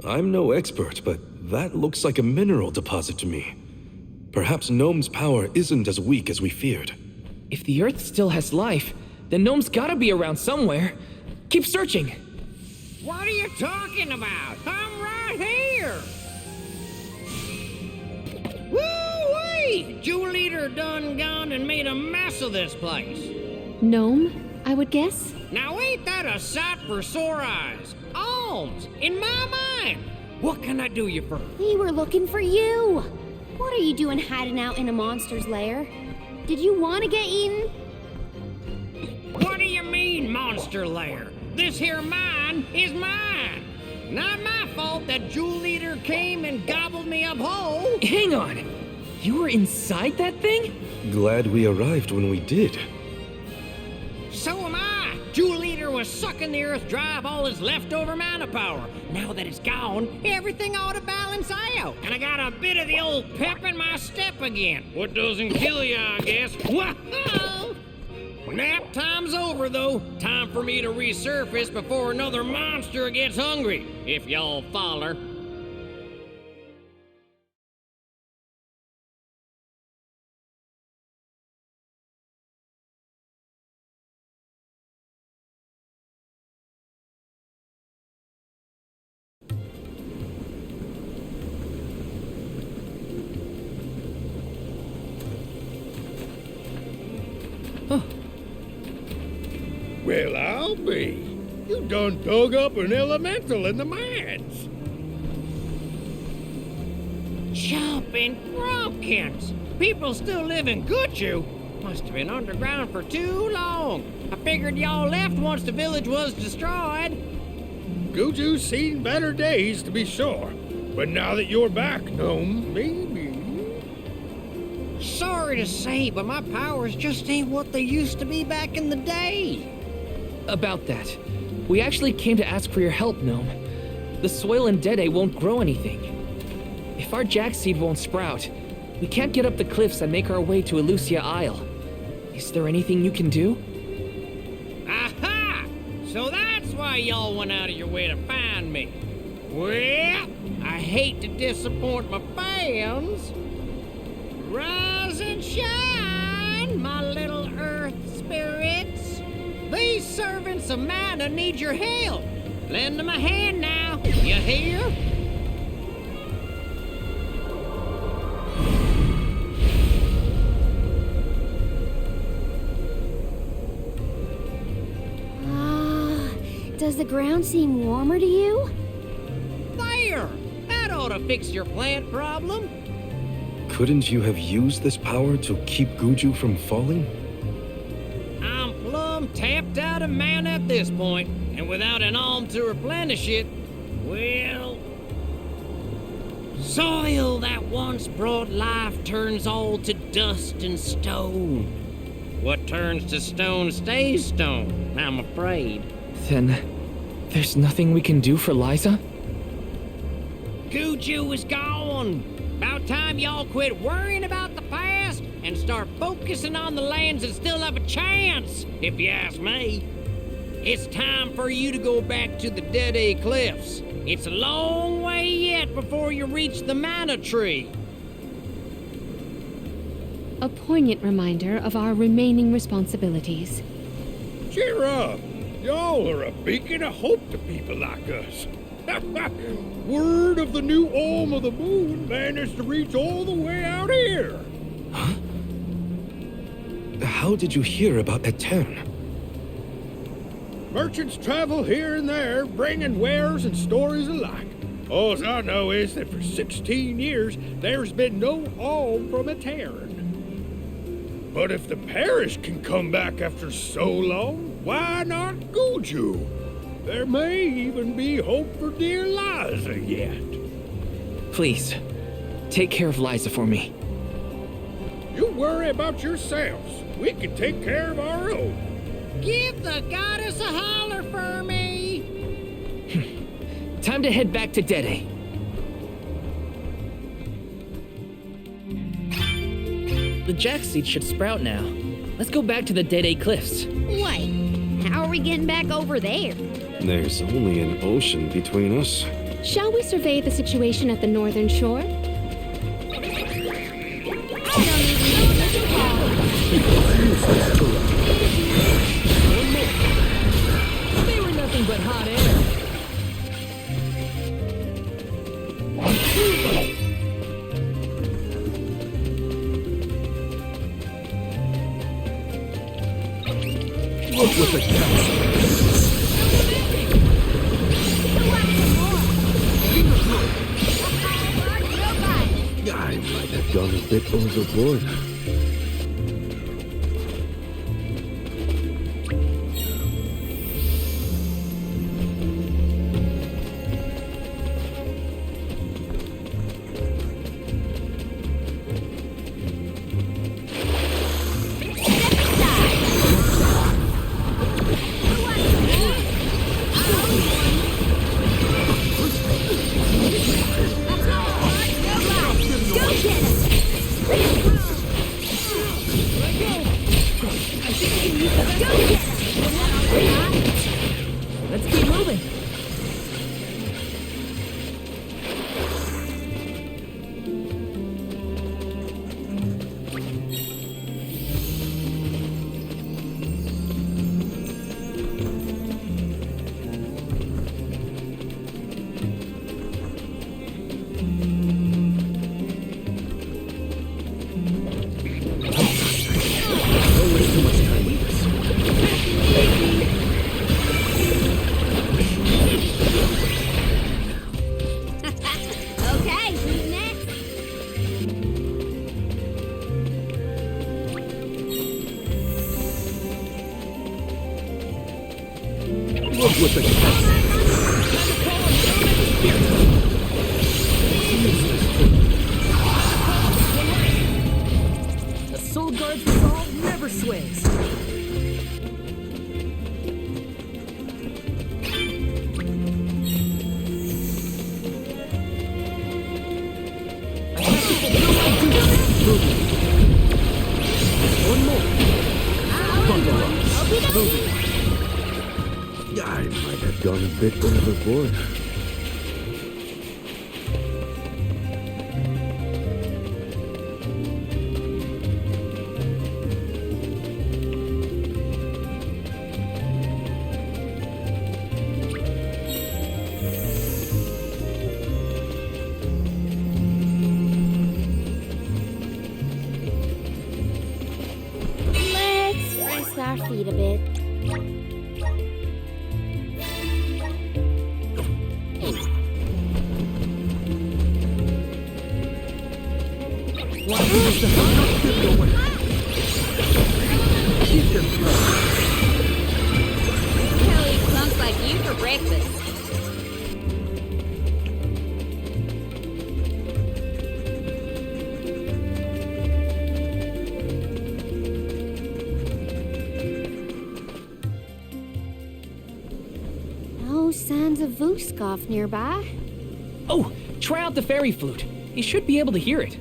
I'm no expert, but that looks like a mineral deposit to me. Perhaps Gnome's power isn't as weak as we feared. If the Earth still has life, then Gnome's gotta be around somewhere. Keep searching. What are you talking about? I'm right here. Woo-wee! Jewel Eater done gone and made a mess of this place. Gnome, I would guess? Now ain't that a sight for sore eyes? Alms, in my mind. What can I do you for? we were looking for you. What are you doing hiding out in a monster's lair? Did you want to get eaten? What do you mean, monster lair? This here mine is mine. Not my fault that Jewel Eater came and gobbled me up whole. Hang on. You were inside that thing? Glad we arrived when we did. So am I. Jewel Eater was sucking the earth dry of all its leftover mana power. Now that it's gone, everything ought to balance out. And I got a bit of the old pep in my step again. What doesn't kill you, I guess. Whoa! Nap time's over, though. Time for me to resurface before another monster gets hungry. If y'all follow. Well, I'll be. You done dug up an elemental in the mines. Jumping pumpkins! People still live in Guju. Must have been underground for too long. I figured y'all left once the village was destroyed. Guju's seen better days, to be sure. But now that you're back, Gnome, maybe... Sorry to say, but my powers just ain't what they used to be back in the day. About that, we actually came to ask for your help, Gnome. The soil in Dede won't grow anything. If our jack seed won't sprout, we can't get up the cliffs and make our way to Elusia Isle. Is there anything you can do? Aha! So that's why y'all went out of your way to find me. Well, I hate to disappoint my fans. Rise and shine, my little earth spirits. These servants of Mana need your help. Lend them a hand now, you hear? Does the ground seem warmer to you? There! That ought to fix your plant problem. Couldn't you have used this power to keep Guju from falling? I'm plumb tapped out of mana at this point, and without an alm to replenish it, well... Soil that once brought life turns all to dust and stone. What turns to stone stays stone, I'm afraid. Then, there's nothing we can do for Liza? Guju is gone. About time y'all quit worrying about the past and start focusing on the lands that still have a chance, if you ask me. It's time for you to go back to the Dede Cliffs. It's a long way yet before you reach the Mana Tree. A poignant reminder of our remaining responsibilities. Cheer up! Y'all are a beacon of hope to people like us. Word of the new Alm of the Moon managed to reach all the way out here. Huh? How did you hear about Etern? Merchants travel here and there, bringing wares and stories alike. All I know is that for 16 years, there's been no alm from Etern. But if the parish can come back after so long, why not Guju? There may even be hope for dear Liza yet. Please, take care of Liza for me. You worry about yourselves. We can take care of our own. Give the goddess a holler for me! Time to head back to Dede. The jack seed should sprout now. Let's go back to the Dede Cliffs. Wait, how are we getting back over there? There's only an ocean between us. Shall we survey the situation at the northern shore? They were nothing but hot air. Look what the cat. I might have gone a bit overboard. Out with the cat! A soul guard's resolve never sways. One more. Moving. I might have gone a bit overboard. Let's rest our feet a bit. I'll eat punks like you for breakfast. No signs of Vuskov nearby. Oh, try out the fairy flute. You should be able to hear it.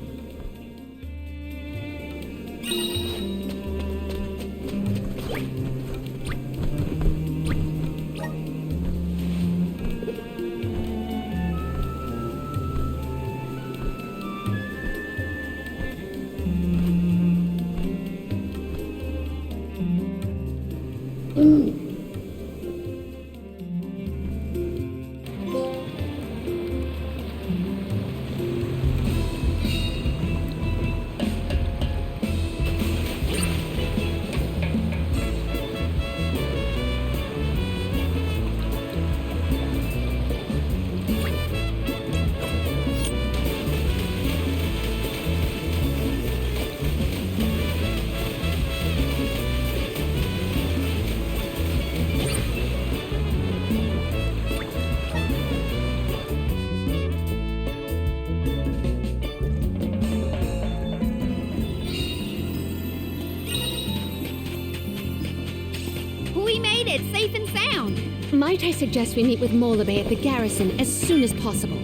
We made it, safe and sound. Might I suggest we meet with Molabay at the garrison as soon as possible?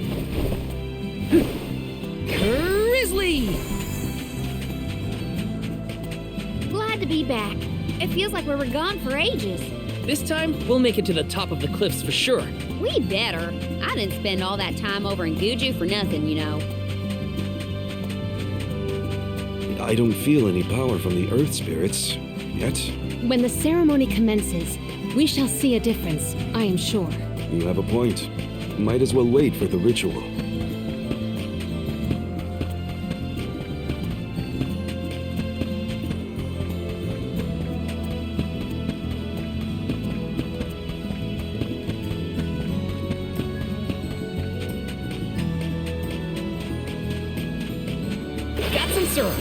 Grizzly! Glad to be back. It feels like we were gone for ages. This time, we'll make it to the top of the cliffs for sure. We better. I didn't spend all that time over in Guju for nothing, you know. I don't feel any power from the earth spirits yet. When the ceremony commences, we shall see a difference, I am sure. You have a point. Might as well wait for the ritual. Got some syrup.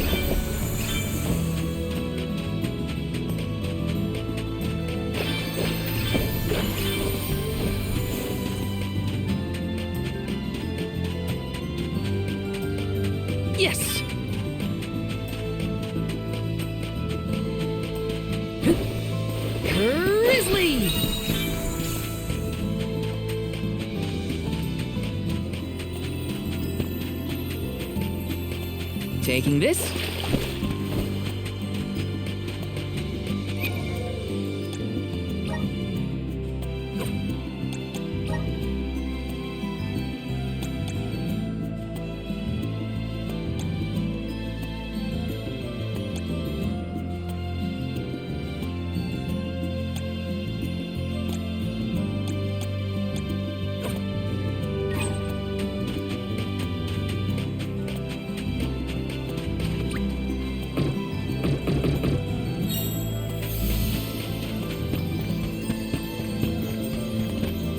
Yes! Grizzly! Taking this.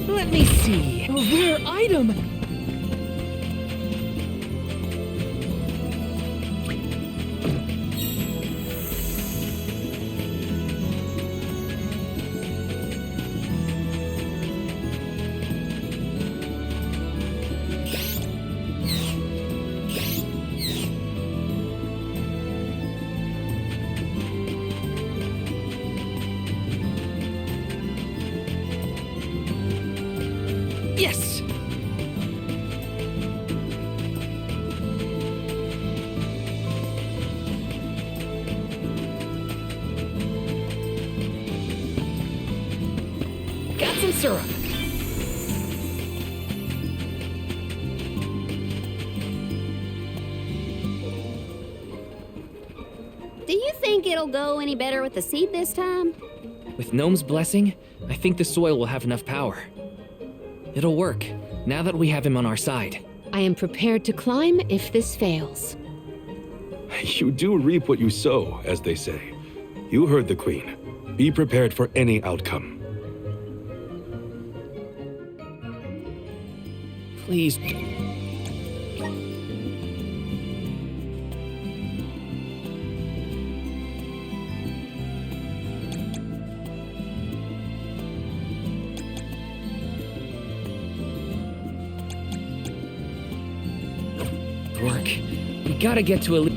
Let me see. A rare item. syrup. Do you think it'll go any better with the seed this time? With Gnome's blessing, I think the soil will have enough power. It'll work, now that we have him on our side. I am prepared to climb if this fails. You do reap what you sow, as they say. You heard the Queen. Be prepared for any outcome. Please. Work. We gotta get to a...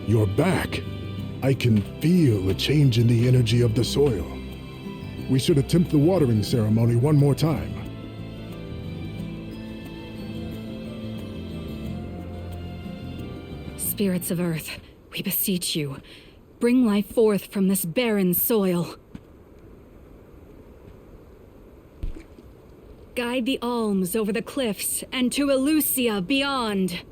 You're back. I can feel a change in the energy of the soil. We should attempt the watering ceremony one more time. Spirits of Earth, we beseech you, bring life forth from this barren soil. Guide the alms over the cliffs and to Elusia beyond.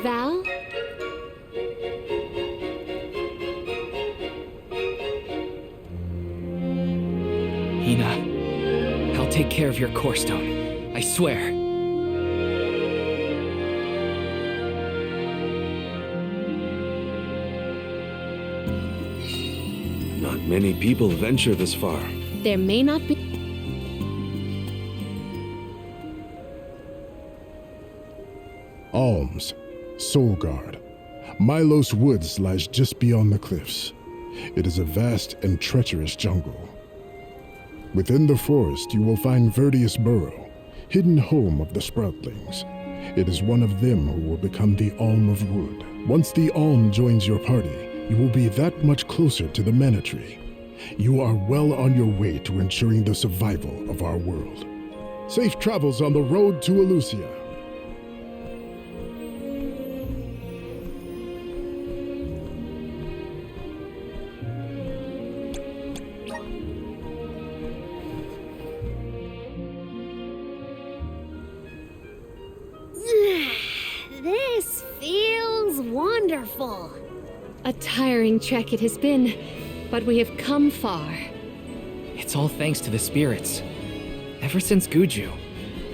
Val? Hina, I'll take care of your core stone. I swear. Not many people venture this far. There may not be... Alms, Soulguard. Milos Woods lies just beyond the cliffs. It is a vast and treacherous jungle. Within the forest, you will find Verdius Burrow, hidden home of the Sproutlings. It is one of them who will become the Alm of Wood. Once the Alm joins your party, you will be that much closer to the Mana Tree. You are well on your way to ensuring the survival of our world. Safe travels on the road to Elusia. This feels wonderful. A tiring trek it has been, but we have come far. It's all thanks to the spirits. Ever since Guju,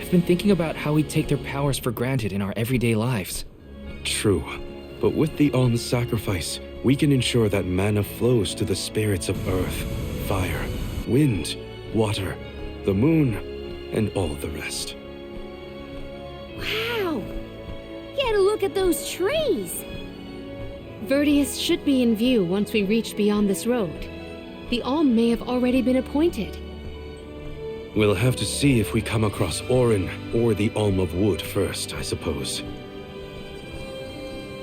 I've been thinking about how we take their powers for granted in our everyday lives. True, but with the alms sacrifice, we can ensure that mana flows to the spirits of earth, fire, wind, water, the moon, and all the rest. Wow! Get a look at those trees! Verdius should be in view once we reach beyond this road. The Alm may have already been appointed. We'll have to see if we come across Orin or the Alm of Wood first, I suppose.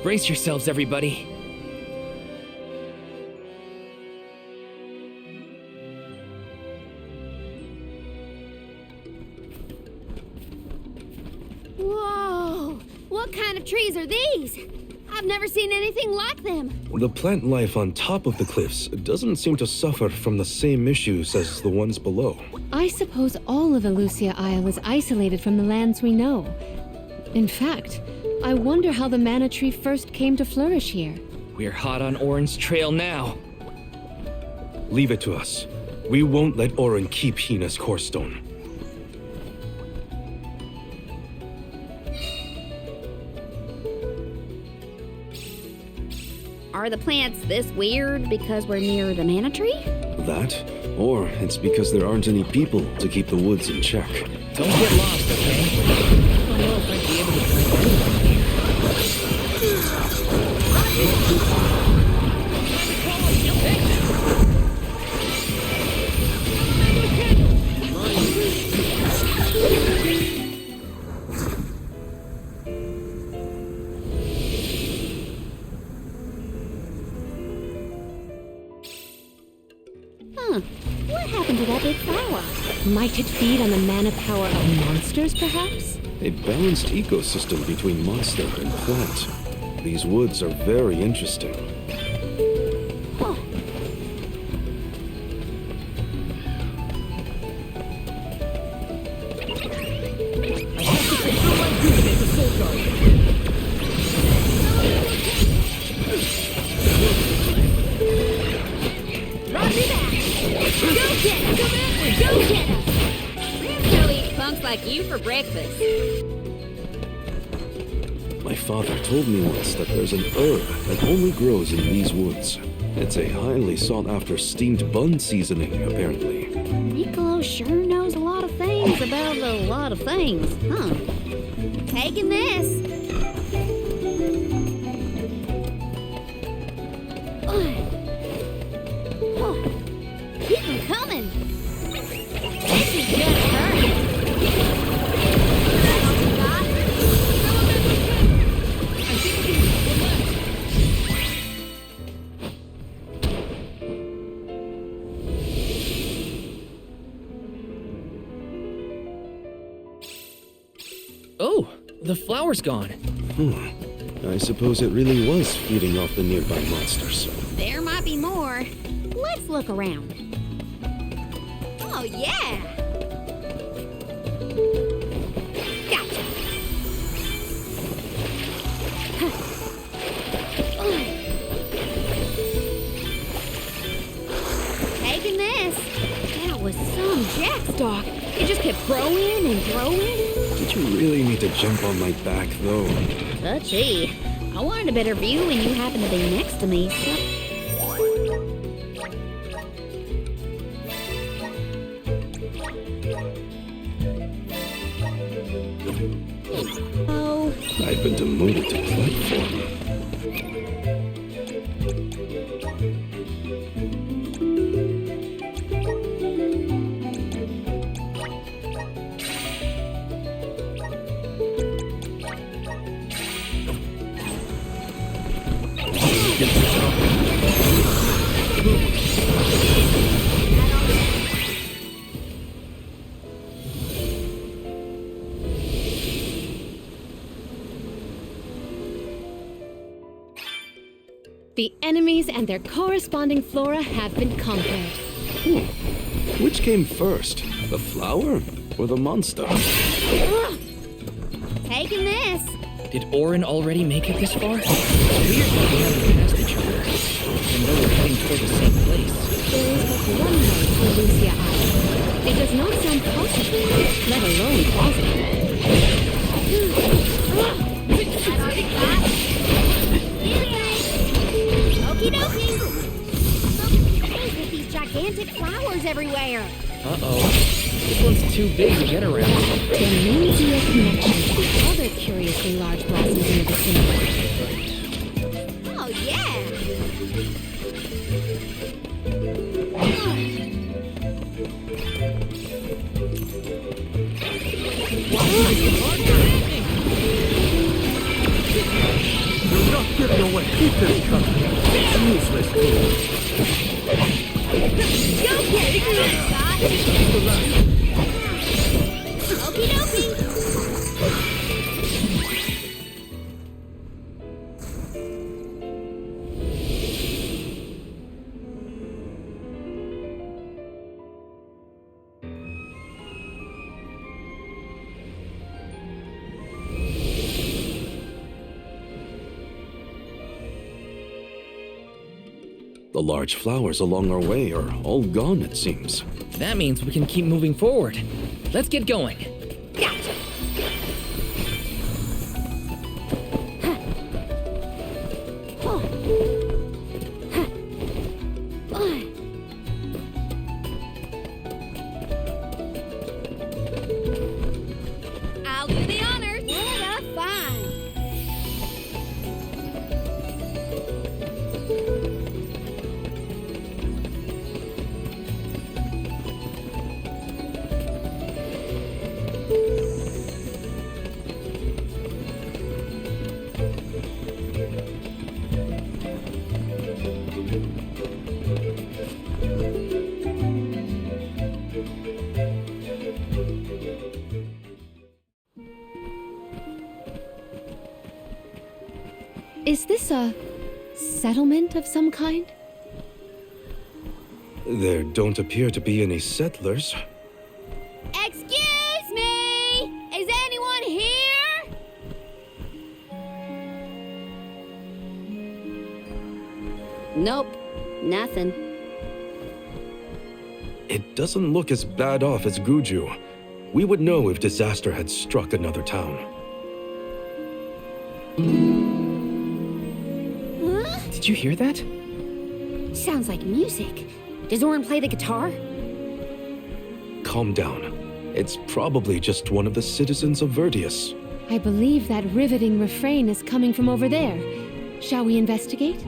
Brace yourselves, everybody. Whoa! What kind of trees are these? I've never seen anything like them. The plant life on top of the cliffs doesn't seem to suffer from the same issues as the ones below. I suppose all of Elusia Isle is isolated from the lands we know. In fact, I wonder how the Mana Tree first came to flourish here. We're hot on Orin's trail now. Leave it to us. We won't let Orin keep Hina's core stone. Are the plants this weird because we're near the mana tree? That? Or it's because there aren't any people to keep the woods in check. Don't get lost, okay? I don't know if I'd be able to find anyone. Huh. What happened to that big flower? Might it feed on the mana power of monsters, perhaps? A balanced ecosystem between monster and plant. These woods are very interesting. Huh. I have to fulfill my duty as a soul guard. Roger that! Go get us! Go get us! We'll eat punks like you for breakfast. My father told me once that there's an herb that only grows in these woods. It's a highly sought-after steamed bun seasoning, apparently. Niccolo sure knows a lot of things about a lot of things, huh? Taking this. Keep them coming. This is gonna hurt. Oh, the flower's gone. I suppose it really was feeding off the nearby monsters. There might be more. Let's look around. Oh, yeah. Gotcha. Taking this. That was some jackstock. It just kept growing and growing. Did you really need to jump on my back, though? Touchy. I wanted a better view when you happened to be next to me, so... Oh, I've been demoted to platform. The enemies and their corresponding flora have been conquered. Which came first, the flower or the monster? taking this. Did Orin already make it this far? It's weird that we haven't passed each other, even though we're heading toward the same place. There is but one way to Lucia Island. It does not sound possible, let alone plausible. Okie dokie. What is with these gigantic flowers everywhere? Uh-oh. This one's too big to get around. There may be a connection to other curiously large blossoms in the vicinity. Oh, yeah. You're not getting away. Keep this coming. It's useless. Go get it, Scott. Okie dokie. The large flowers along our way are all gone, it seems. That means we can keep moving forward. Let's get going. I'll do the honors. What a find. Is this a settlement of some kind? There don't appear to be any settlers. Excuse me! Is anyone here? Nope, nothing. It doesn't look as bad off as Guju. We would know if disaster had struck another town. Huh? Did you hear that? Sounds like music. Does Orin play the guitar? Calm down. It's probably just one of the citizens of Verdius. I believe that riveting refrain is coming from over there. Shall we investigate?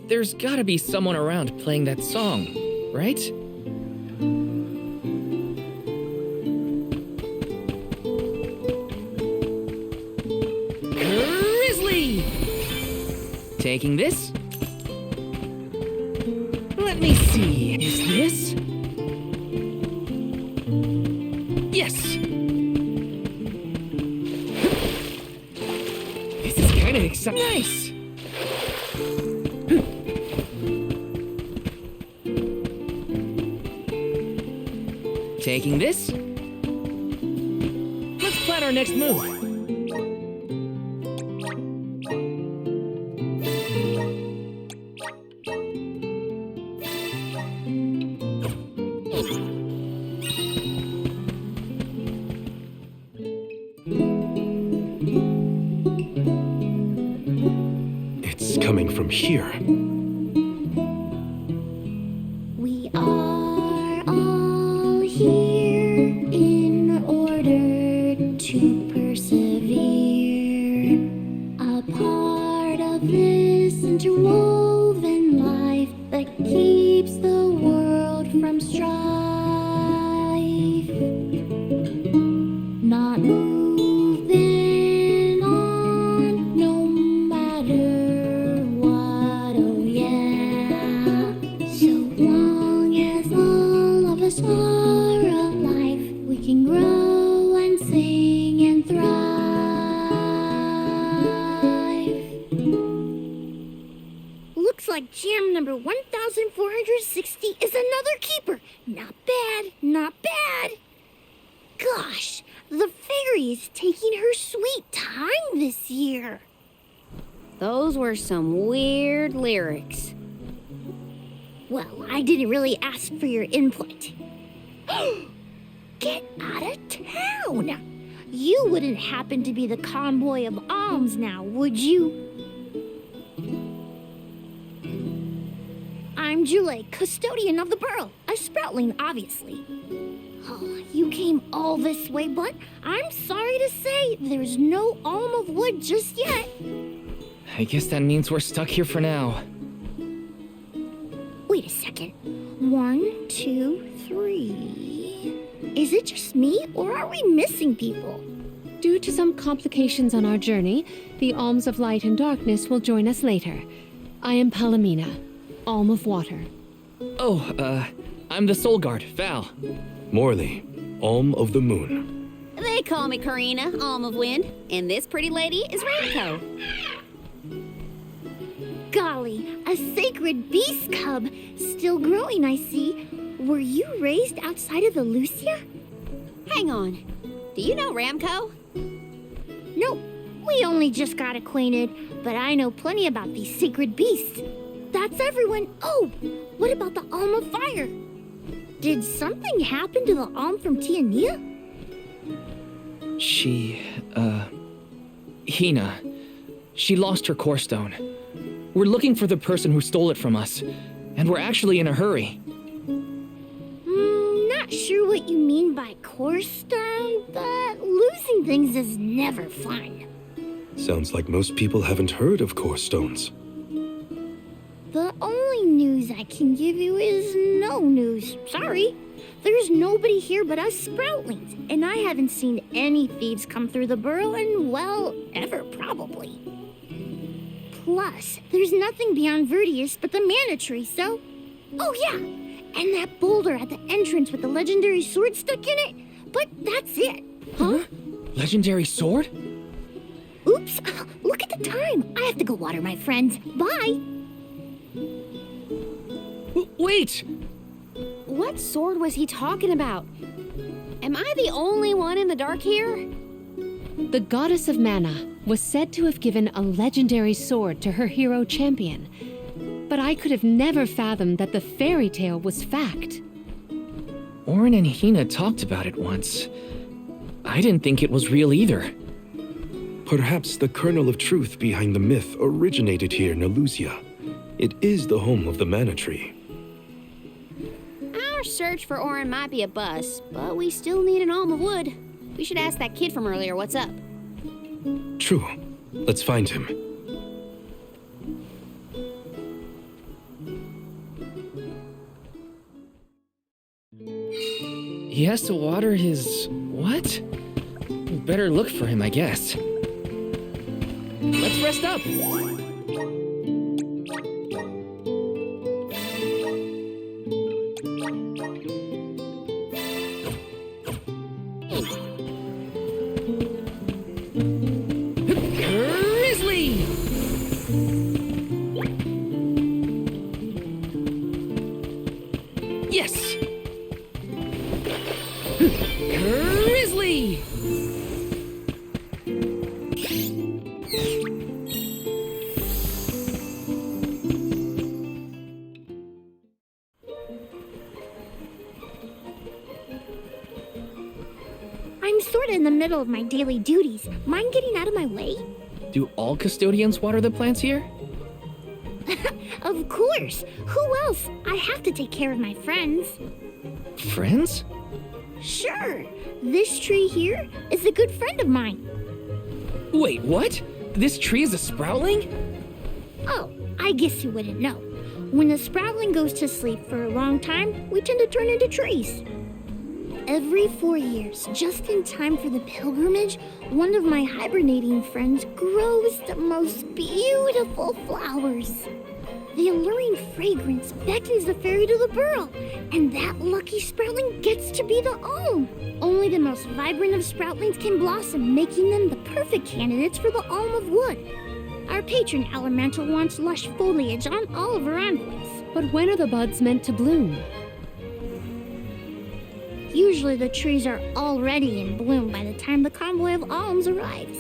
There's gotta be someone around playing that song, right? Grizzly! Taking this? Let me see. Is this? Yes! This is kinda exciting. Nice! Taking this? Let's plan our next move. It's coming from here. We are all here in order to persevere. A part of this interwoven life that keeps the world from strife. Not moving on, no matter what, oh yeah. So long as all of us are alive, we can grow and sing and thrive. Looks like jam number 1460 is another keeper. Not bad, not bad. Gosh, the fairy is taking her sweet time this year. Those were some weird lyrics. Well, I didn't really ask for your input. Get out of town! You wouldn't happen to be the convoy of alms now, would you? I'm Jule, custodian of the Burrow, a sproutling, obviously. Oh, you came all this way, but I'm sorry to say there's no alm of wood just yet. I guess that means we're stuck here for now. Wait a second. 1, 2, 3. Is it just me, or are we missing people? Due to some complications on our journey, the Alms of Light and Darkness will join us later. I am Palomina, Alm of Water. Oh, I'm the Soul Guard, Val. Morley, Alm of the Moon. They call me Karina, Alm of Wind, and this pretty lady is Rainco. Golly, a sacred beast cub. Still growing, I see. Were you raised outside of the Lucia? Hang on. Do you know Ramco? Nope, we only just got acquainted, but I know plenty about these sacred beasts. That's everyone. Oh, what about the Alm of Fire? Did something happen to the Alm from Tiania? Hina. She lost her core stone. We're looking for the person who stole it from us, and we're actually in a hurry. Not sure what you mean by core stone, but losing things is never fun. Sounds like most people haven't heard of core stones. The only news I can give you is no news. Sorry. There's nobody here but us Sproutlings, and I haven't seen any thieves come through the burrow in, well, ever probably. Plus, there's nothing beyond Verdius but the mana tree, so... Oh yeah, and that boulder at the entrance with the legendary sword stuck in it, but that's it. Huh? Legendary sword? Oops, look at the time. I have to go water my friends. Bye. Wait! What sword was he talking about? Am I the only one in the dark here? The goddess of mana was said to have given a legendary sword to her hero champion, but I could have never fathomed that the fairy tale was fact. Orin and Hina talked about it once. I didn't think it was real either. Perhaps the kernel of truth behind the myth originated here in Elusia. It is the home of the mana tree. Our search for Orin might be a bust, but we still need an alm of wood. We should ask that kid from earlier what's up. True. Let's find him. He has to water his... what? Better look for him, I guess. Let's rest up! Grizzly! Yes! Grizzly! I'm sorta in the middle of my daily duties. Mind getting out of my way? Do all custodians water the plants here? Of course. Who else? I have to take care of my friends. Friends? Sure. This tree here is a good friend of mine. Wait, what? This tree is a sproutling? Oh, I guess you wouldn't know. When a sproutling goes to sleep for a long time, we tend to turn into trees. Every 4 years, just in time for the pilgrimage, one of my hibernating friends grows the most beautiful flowers. The alluring fragrance beckons the fairy to the burrow, and that lucky sproutling gets to be the alm. Only the most vibrant of sproutlings can blossom, making them the perfect candidates for the alm of wood. Our patron elemental wants lush foliage on all of her envoys. But when are the buds meant to bloom? Usually the trees are already in bloom by the time the convoy of alms arrives.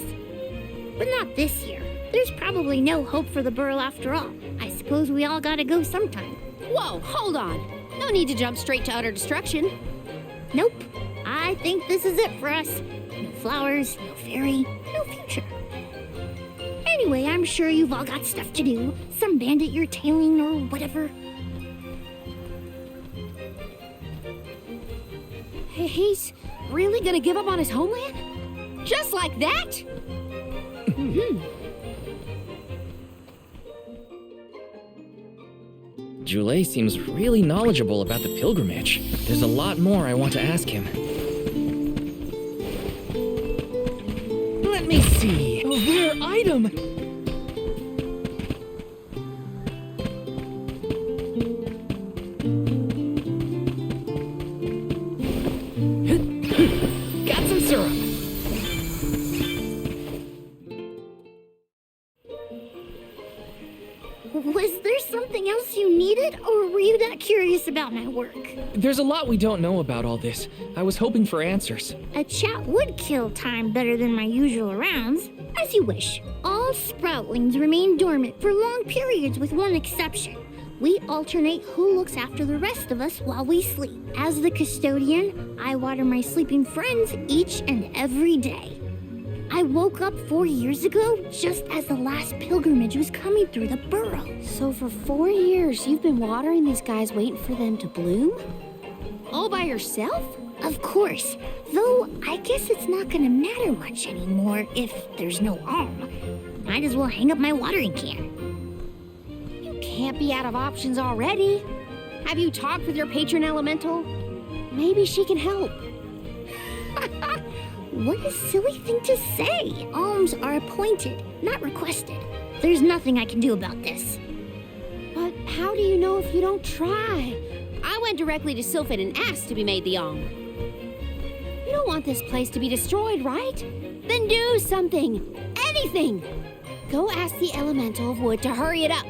But not this year. There's probably no hope for the burrow after all. I suppose we all gotta go sometime. Whoa, hold on. No need to jump straight to utter destruction. Nope. I think this is it for us. No flowers, no fairy, no future. Anyway, I'm sure you've all got stuff to do. Some bandit you're tailing or whatever. He's really gonna give up on his homeland? Just like that? Joulet seems really knowledgeable about the pilgrimage. There's a lot more I want to ask him. Let me see. A rare item! Got some syrup. Was there something else you needed, or were you that curious about my work? There's a lot we don't know about all this. I was hoping for answers. A chat would kill time better than my usual rounds. As you wish. All sproutlings remain dormant for long periods with one exception. We alternate who looks after the rest of us while we sleep. As the custodian, I water my sleeping friends each and every day. I woke up 4 years ago, just as the last pilgrimage was coming through the burrow. So for 4 years, you've been watering these guys waiting for them to bloom? All by yourself? Of course, though I guess it's not gonna matter much anymore if there's no alm. Might as well hang up my watering can. You can't be out of options already. Have you talked with your patron elemental? Maybe she can help. What a silly thing to say. Alms are appointed, not requested. There's nothing I can do about this. But how do you know if you don't try? I went directly to Sylphid and asked to be made the alm. You don't want this place to be destroyed, right? Then do something. Anything. Go ask the Elemental of Wood to hurry it up.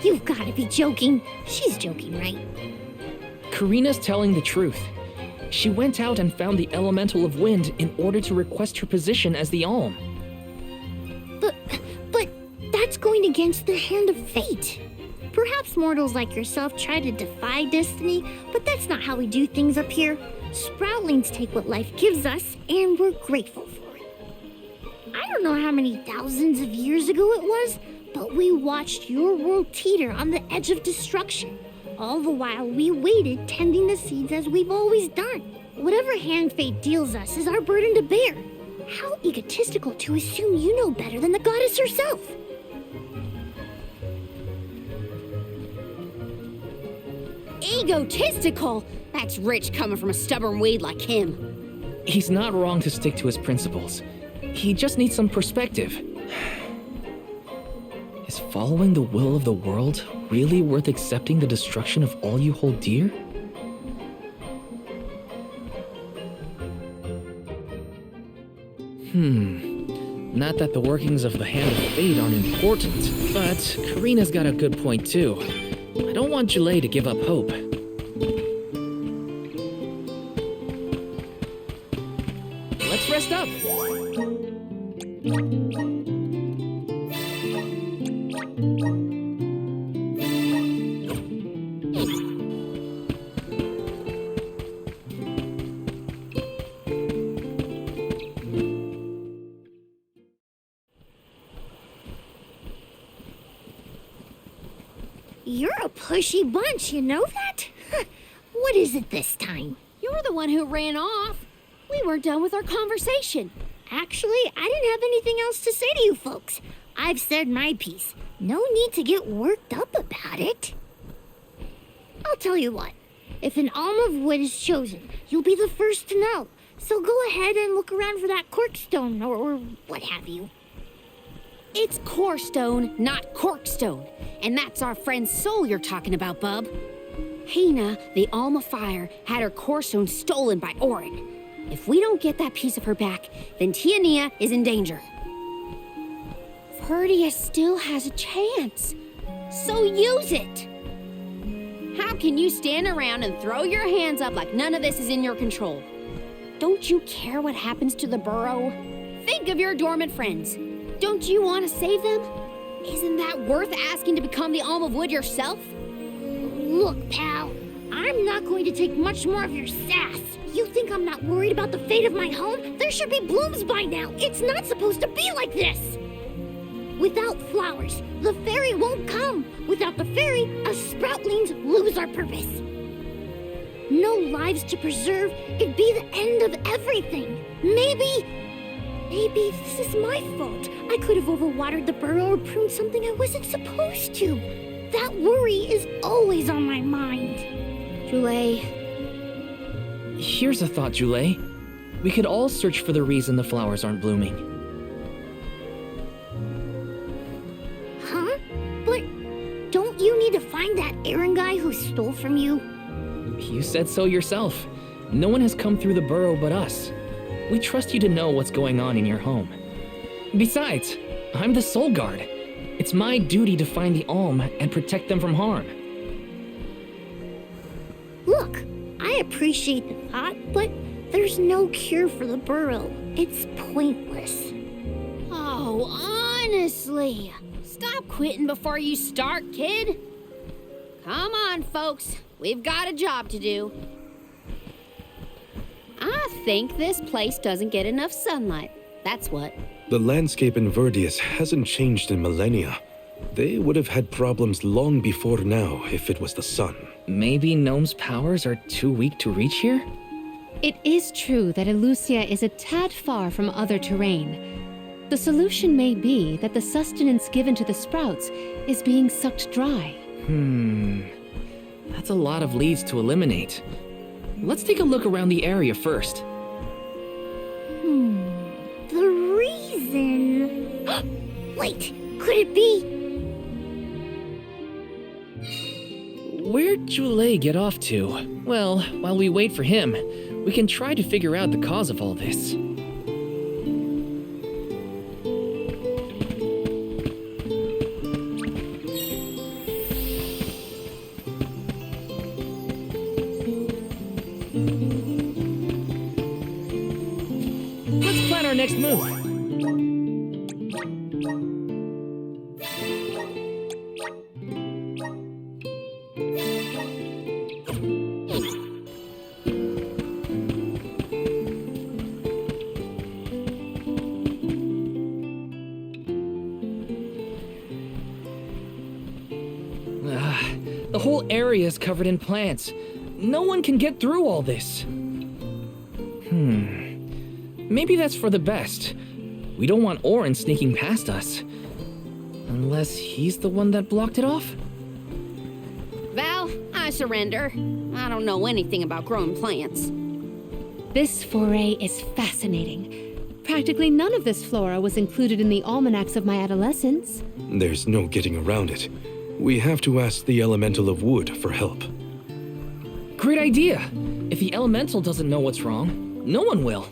You've gotta be joking. She's joking, right? Karina's telling the truth. She went out and found the Elemental of Wind in order to request her position as the alm. But that's going against the hand of fate. Perhaps mortals like yourself try to defy destiny, but that's not how we do things up here. Sproutlings take what life gives us, and we're grateful for it. I don't know how many thousands of years ago it was, but we watched your world teeter on the edge of destruction. All the while we waited, tending the seeds as we've always done. Whatever hand fate deals us is our burden to bear. How egotistical to assume you know better than the goddess herself. Egotistical? That's rich coming from a stubborn weed like him. He's not wrong to stick to his principles. He just needs some perspective. Is following the will of the world really worth accepting the destruction of all you hold dear? Not that the workings of the Hand of Fate aren't important, but Karina's got a good point too. I don't want Julay to give up hope. Let's rest up. You're a pushy bunch, you know that? What is it this time? You're the one who ran off. We weren't done with our conversation. Actually, I didn't have anything else to say to you folks. I've said my piece. No need to get worked up about it. I'll tell you what. If an alm of wood is chosen, you'll be the first to know. So go ahead and look around for that corkstone or what have you. It's corestone, not corkstone. And that's our friend Soul you're talking about, bub. Hina, the Alm of Fire, had her corestone stolen by Orin. If we don't get that piece of her back, then Tiania is in danger. Verdia still has a chance. So use it! How can you stand around and throw your hands up like none of this is in your control? Don't you care what happens to the burrow? Think of your dormant friends. Don't you want to save them? Isn't that worth asking to become the Alm of Wood yourself? Look, pal, I'm not going to take much more of your sass. You think I'm not worried about the fate of my home? There should be blooms by now. It's not supposed to be like this. Without flowers, the fairy won't come. Without the fairy, us sproutlings lose our purpose. No lives to preserve, it'd be the end of everything. Maybe this is my fault. I could have overwatered the burrow or pruned something I wasn't supposed to. That worry is always on my mind. Julay. Here's a thought, Julay. We could all search for the reason the flowers aren't blooming. Huh? But don't you need to find that Aaron guy who stole from you? You said so yourself. No one has come through the burrow but us. We trust you to know what's going on in your home. Besides, I'm the Soul Guard. It's my duty to find the Alm and protect them from harm. Look, I appreciate the thought, but there's no cure for the burrow. It's pointless. Oh, honestly. Stop quitting before you start, kid. Come on, folks. We've got a job to do. I think this place doesn't get enough sunlight. That's what. The landscape in Verdius hasn't changed in millennia. They would have had problems long before now if it was the sun. Maybe Gnome's powers are too weak to reach here? It is true that Elusia is a tad far from other terrain. The solution may be that the sustenance given to the sprouts is being sucked dry. That's a lot of leads to eliminate. Let's take a look around the area first. The reason... Wait, could it be... Where'd Jule get off to? Well, while we wait for him, we can try to figure out the cause of all this. Let's plan our next move. The whole area is covered in plants. No one can get through all this. Maybe that's for the best. We don't want Orin sneaking past us. Unless he's the one that blocked it off? Val, I surrender. I don't know anything about growing plants. This foray is fascinating. Practically none of this flora was included in the almanacs of my adolescence. There's no getting around it. We have to ask the Elemental of Wood for help. Great idea! If the Elemental doesn't know what's wrong, no one will.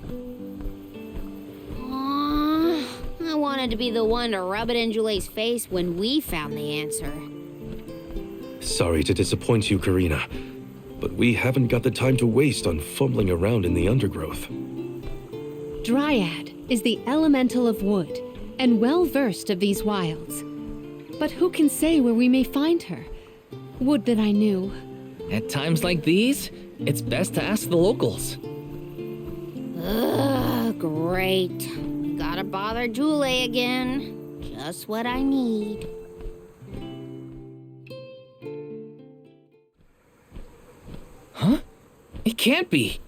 I wanted to be the one to rub it in Jule's face when we found the answer. Sorry to disappoint you, Karina, but we haven't got the time to waste on fumbling around in the undergrowth. Dryad is the Elemental of Wood, and well-versed of these wilds. But who can say where we may find her? Would that I knew. At times like these, it's best to ask the locals. Ugh, great. Gotta bother Jule again. Just what I need. Huh? It can't be.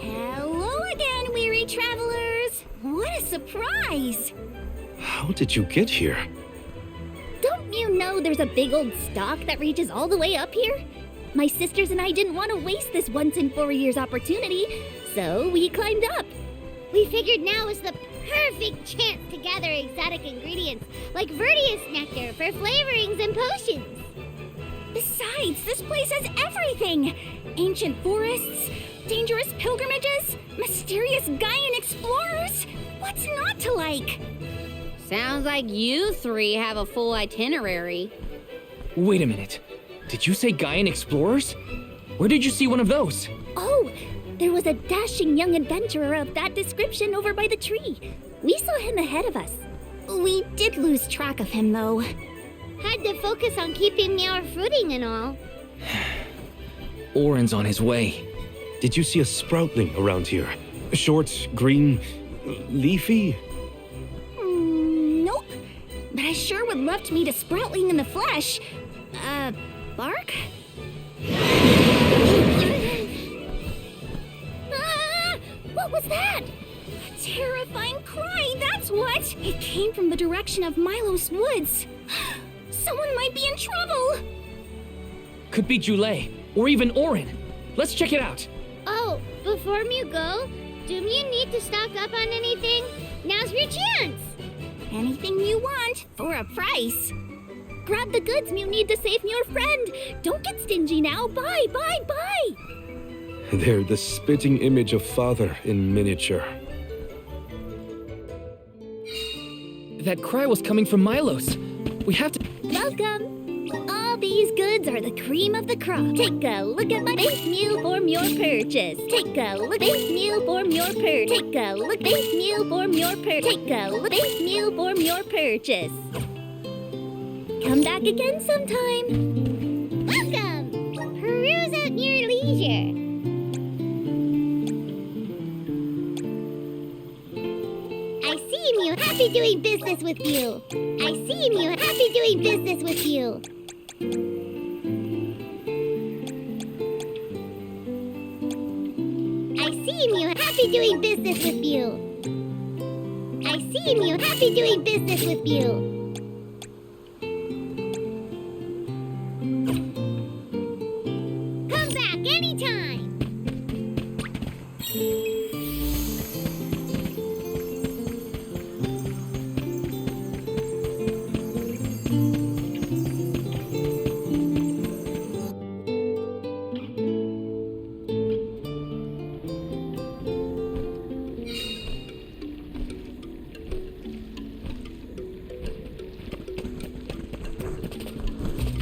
Hello again, weary travelers! What a surprise! How did you get here? Don't you know there's a big old stalk that reaches all the way up here? My sisters and I didn't want to waste this once in 4 years opportunity, so we climbed up. We figured now was the perfect chance to gather exotic ingredients like Verdius nectar for flavorings and potions. Besides, this place has everything! Ancient forests, dangerous pilgrimages, mysterious Gaian explorers. What's not to like? Sounds like you three have a full itinerary. Wait a minute. Did you say Gaian explorers? Where did you see one of those? Oh, there was a dashing young adventurer of that description over by the tree. We saw him ahead of us. We did lose track of him, though. Had to focus on keeping our footing and all. Orin's on his way. Did you see a sproutling around here? Short, green, leafy? Nope. But I sure would love to meet a sproutling in the flesh. Bark? What was that? A terrifying cry, that's what! It came from the direction of Milos Woods. Someone might be in trouble! Could be Jule, or even Orin. Let's check it out. Oh, before you go, do you need to stock up on anything? Now's your chance! Anything you want, for a price. Grab the goods Mew need to save your friend. Don't get stingy now. Buy, buy, buy. They're the spitting image of Father in miniature. That cry was coming from Milos. We have to... Welcome. All these goods are the cream of the crop. Take a look at my base Mew form your purchase. Take a look, base Mew form your purchase. Take a look, base Mew form your purchase. Take a look, base Mew form your purchase. Come back again sometime. Welcome! Peruse at your leisure. I see Mew. Happy doing business with you. I see Mew. Happy doing business with you. I see Mew. Happy doing business with you. I see Mew. Happy doing business with you. Come back anytime.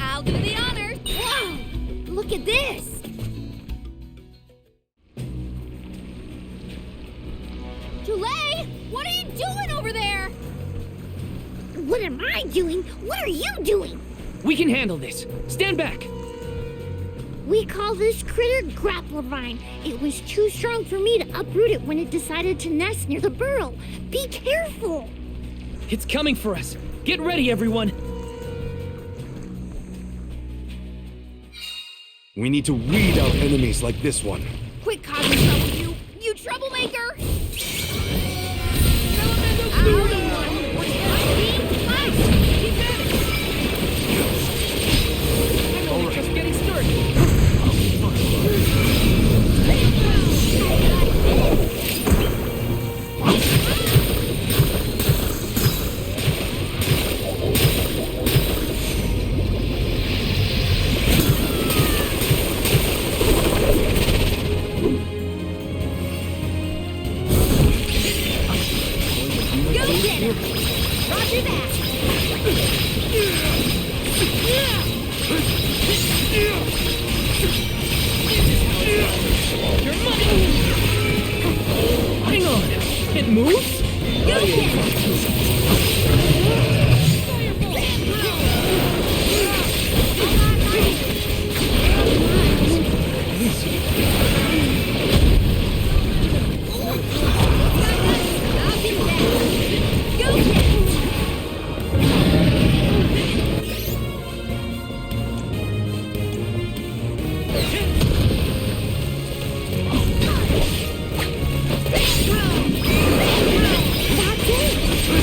I'll do the honors. Wow! Look at this! Julie! What are you doing over there? What am I doing? What are you doing? We can handle this. Stand back. We call this critter Grapplevine. It was too strong for me to uproot it when it decided to nest near the burrow. Be careful! It's coming for us. Get ready, everyone. We need to weed out enemies like this one. Quit causing trouble, you troublemaker! Just getting started. Go get him! Roger that! Your money! Hang on! It moves? Go get him! I'll do that! Go get him! That's it!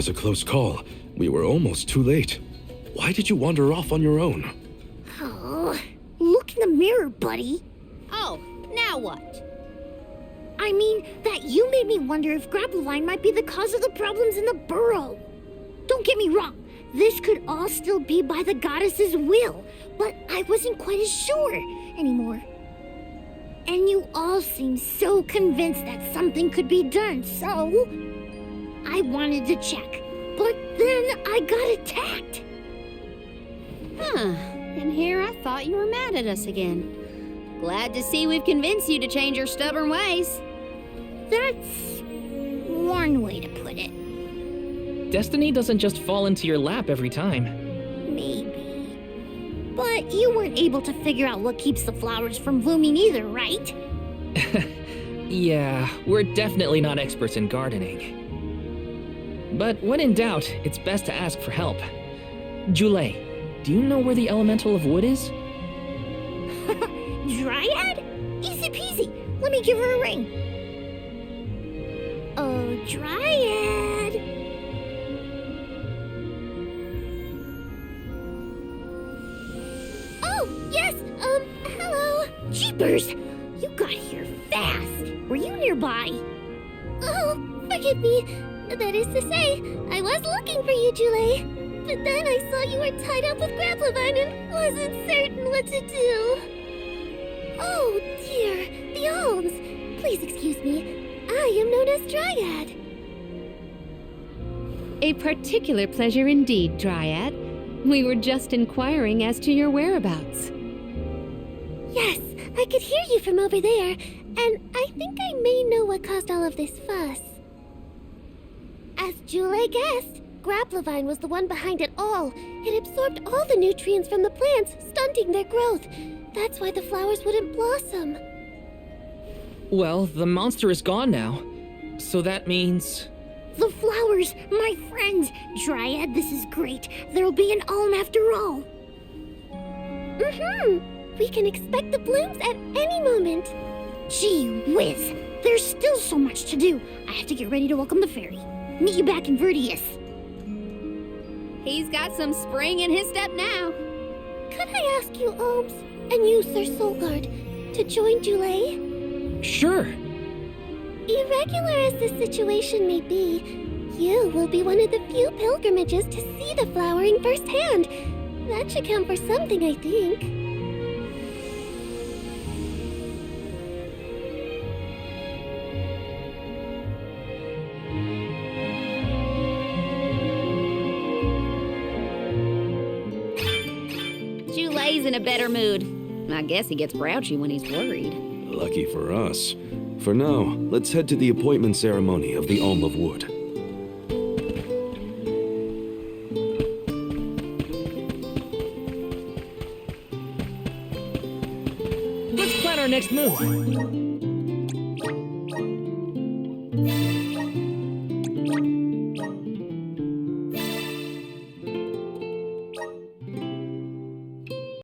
was a close call. We were almost too late. Why did you wander off on your own? Oh, look in the mirror, buddy. Oh, now what? I mean, that you made me wonder if Grappevine might be the cause of the problems in the burrow. Don't get me wrong, this could all still be by the goddess's will, but I wasn't quite as sure anymore. And you all seem so convinced that something could be done, so I wanted to check. But then I got attacked. Huh. And here I thought you were mad at us again. Glad to see we've convinced you to change your stubborn ways. That's one way to put it. Destiny doesn't just fall into your lap every time. Maybe. But you weren't able to figure out what keeps the flowers from blooming either, right? Yeah, we're definitely not experts in gardening. But when in doubt, it's best to ask for help. Jule, do you know where the elemental of wood is? Dryad? Easy peasy. Let me give her a ring. Oh, Dryad. Oh, yes, hello. Jeepers, you got here fast. Were you nearby? Oh, forgive me. That is to say, I was looking for you, Jule. But then I saw you were tied up with Grappevine and wasn't certain what to do. Oh, dear, the Alms. Please excuse me. I am known as Dryad. A particular pleasure indeed, Dryad. We were just inquiring as to your whereabouts. Yes, I could hear you from over there, and I think I may know what caused all of this fuss. As Jule guessed, Grappevine was the one behind it all. It absorbed all the nutrients from the plants, stunting their growth. That's why the flowers wouldn't blossom. Well, the monster is gone now. So that means... The flowers, my friends! Dryad, this is great. There'll be an alm after all. We can expect the blooms at any moment. Gee whiz! There's still so much to do. I have to get ready to welcome the fairy. Meet you back in Verdius. He's got some spring in his step now. Could I ask you, Alms, and you, Sir Solgard, to join Jule? Sure. Irregular as this situation may be, you will be one of the few pilgrimages to see the flowering firsthand. That should count for something, I think. Jule's in a better mood. I guess he gets grouchy when he's worried. Lucky for us. For now, let's head to the appointment ceremony of the Alm of Wood. Let's plan our next move.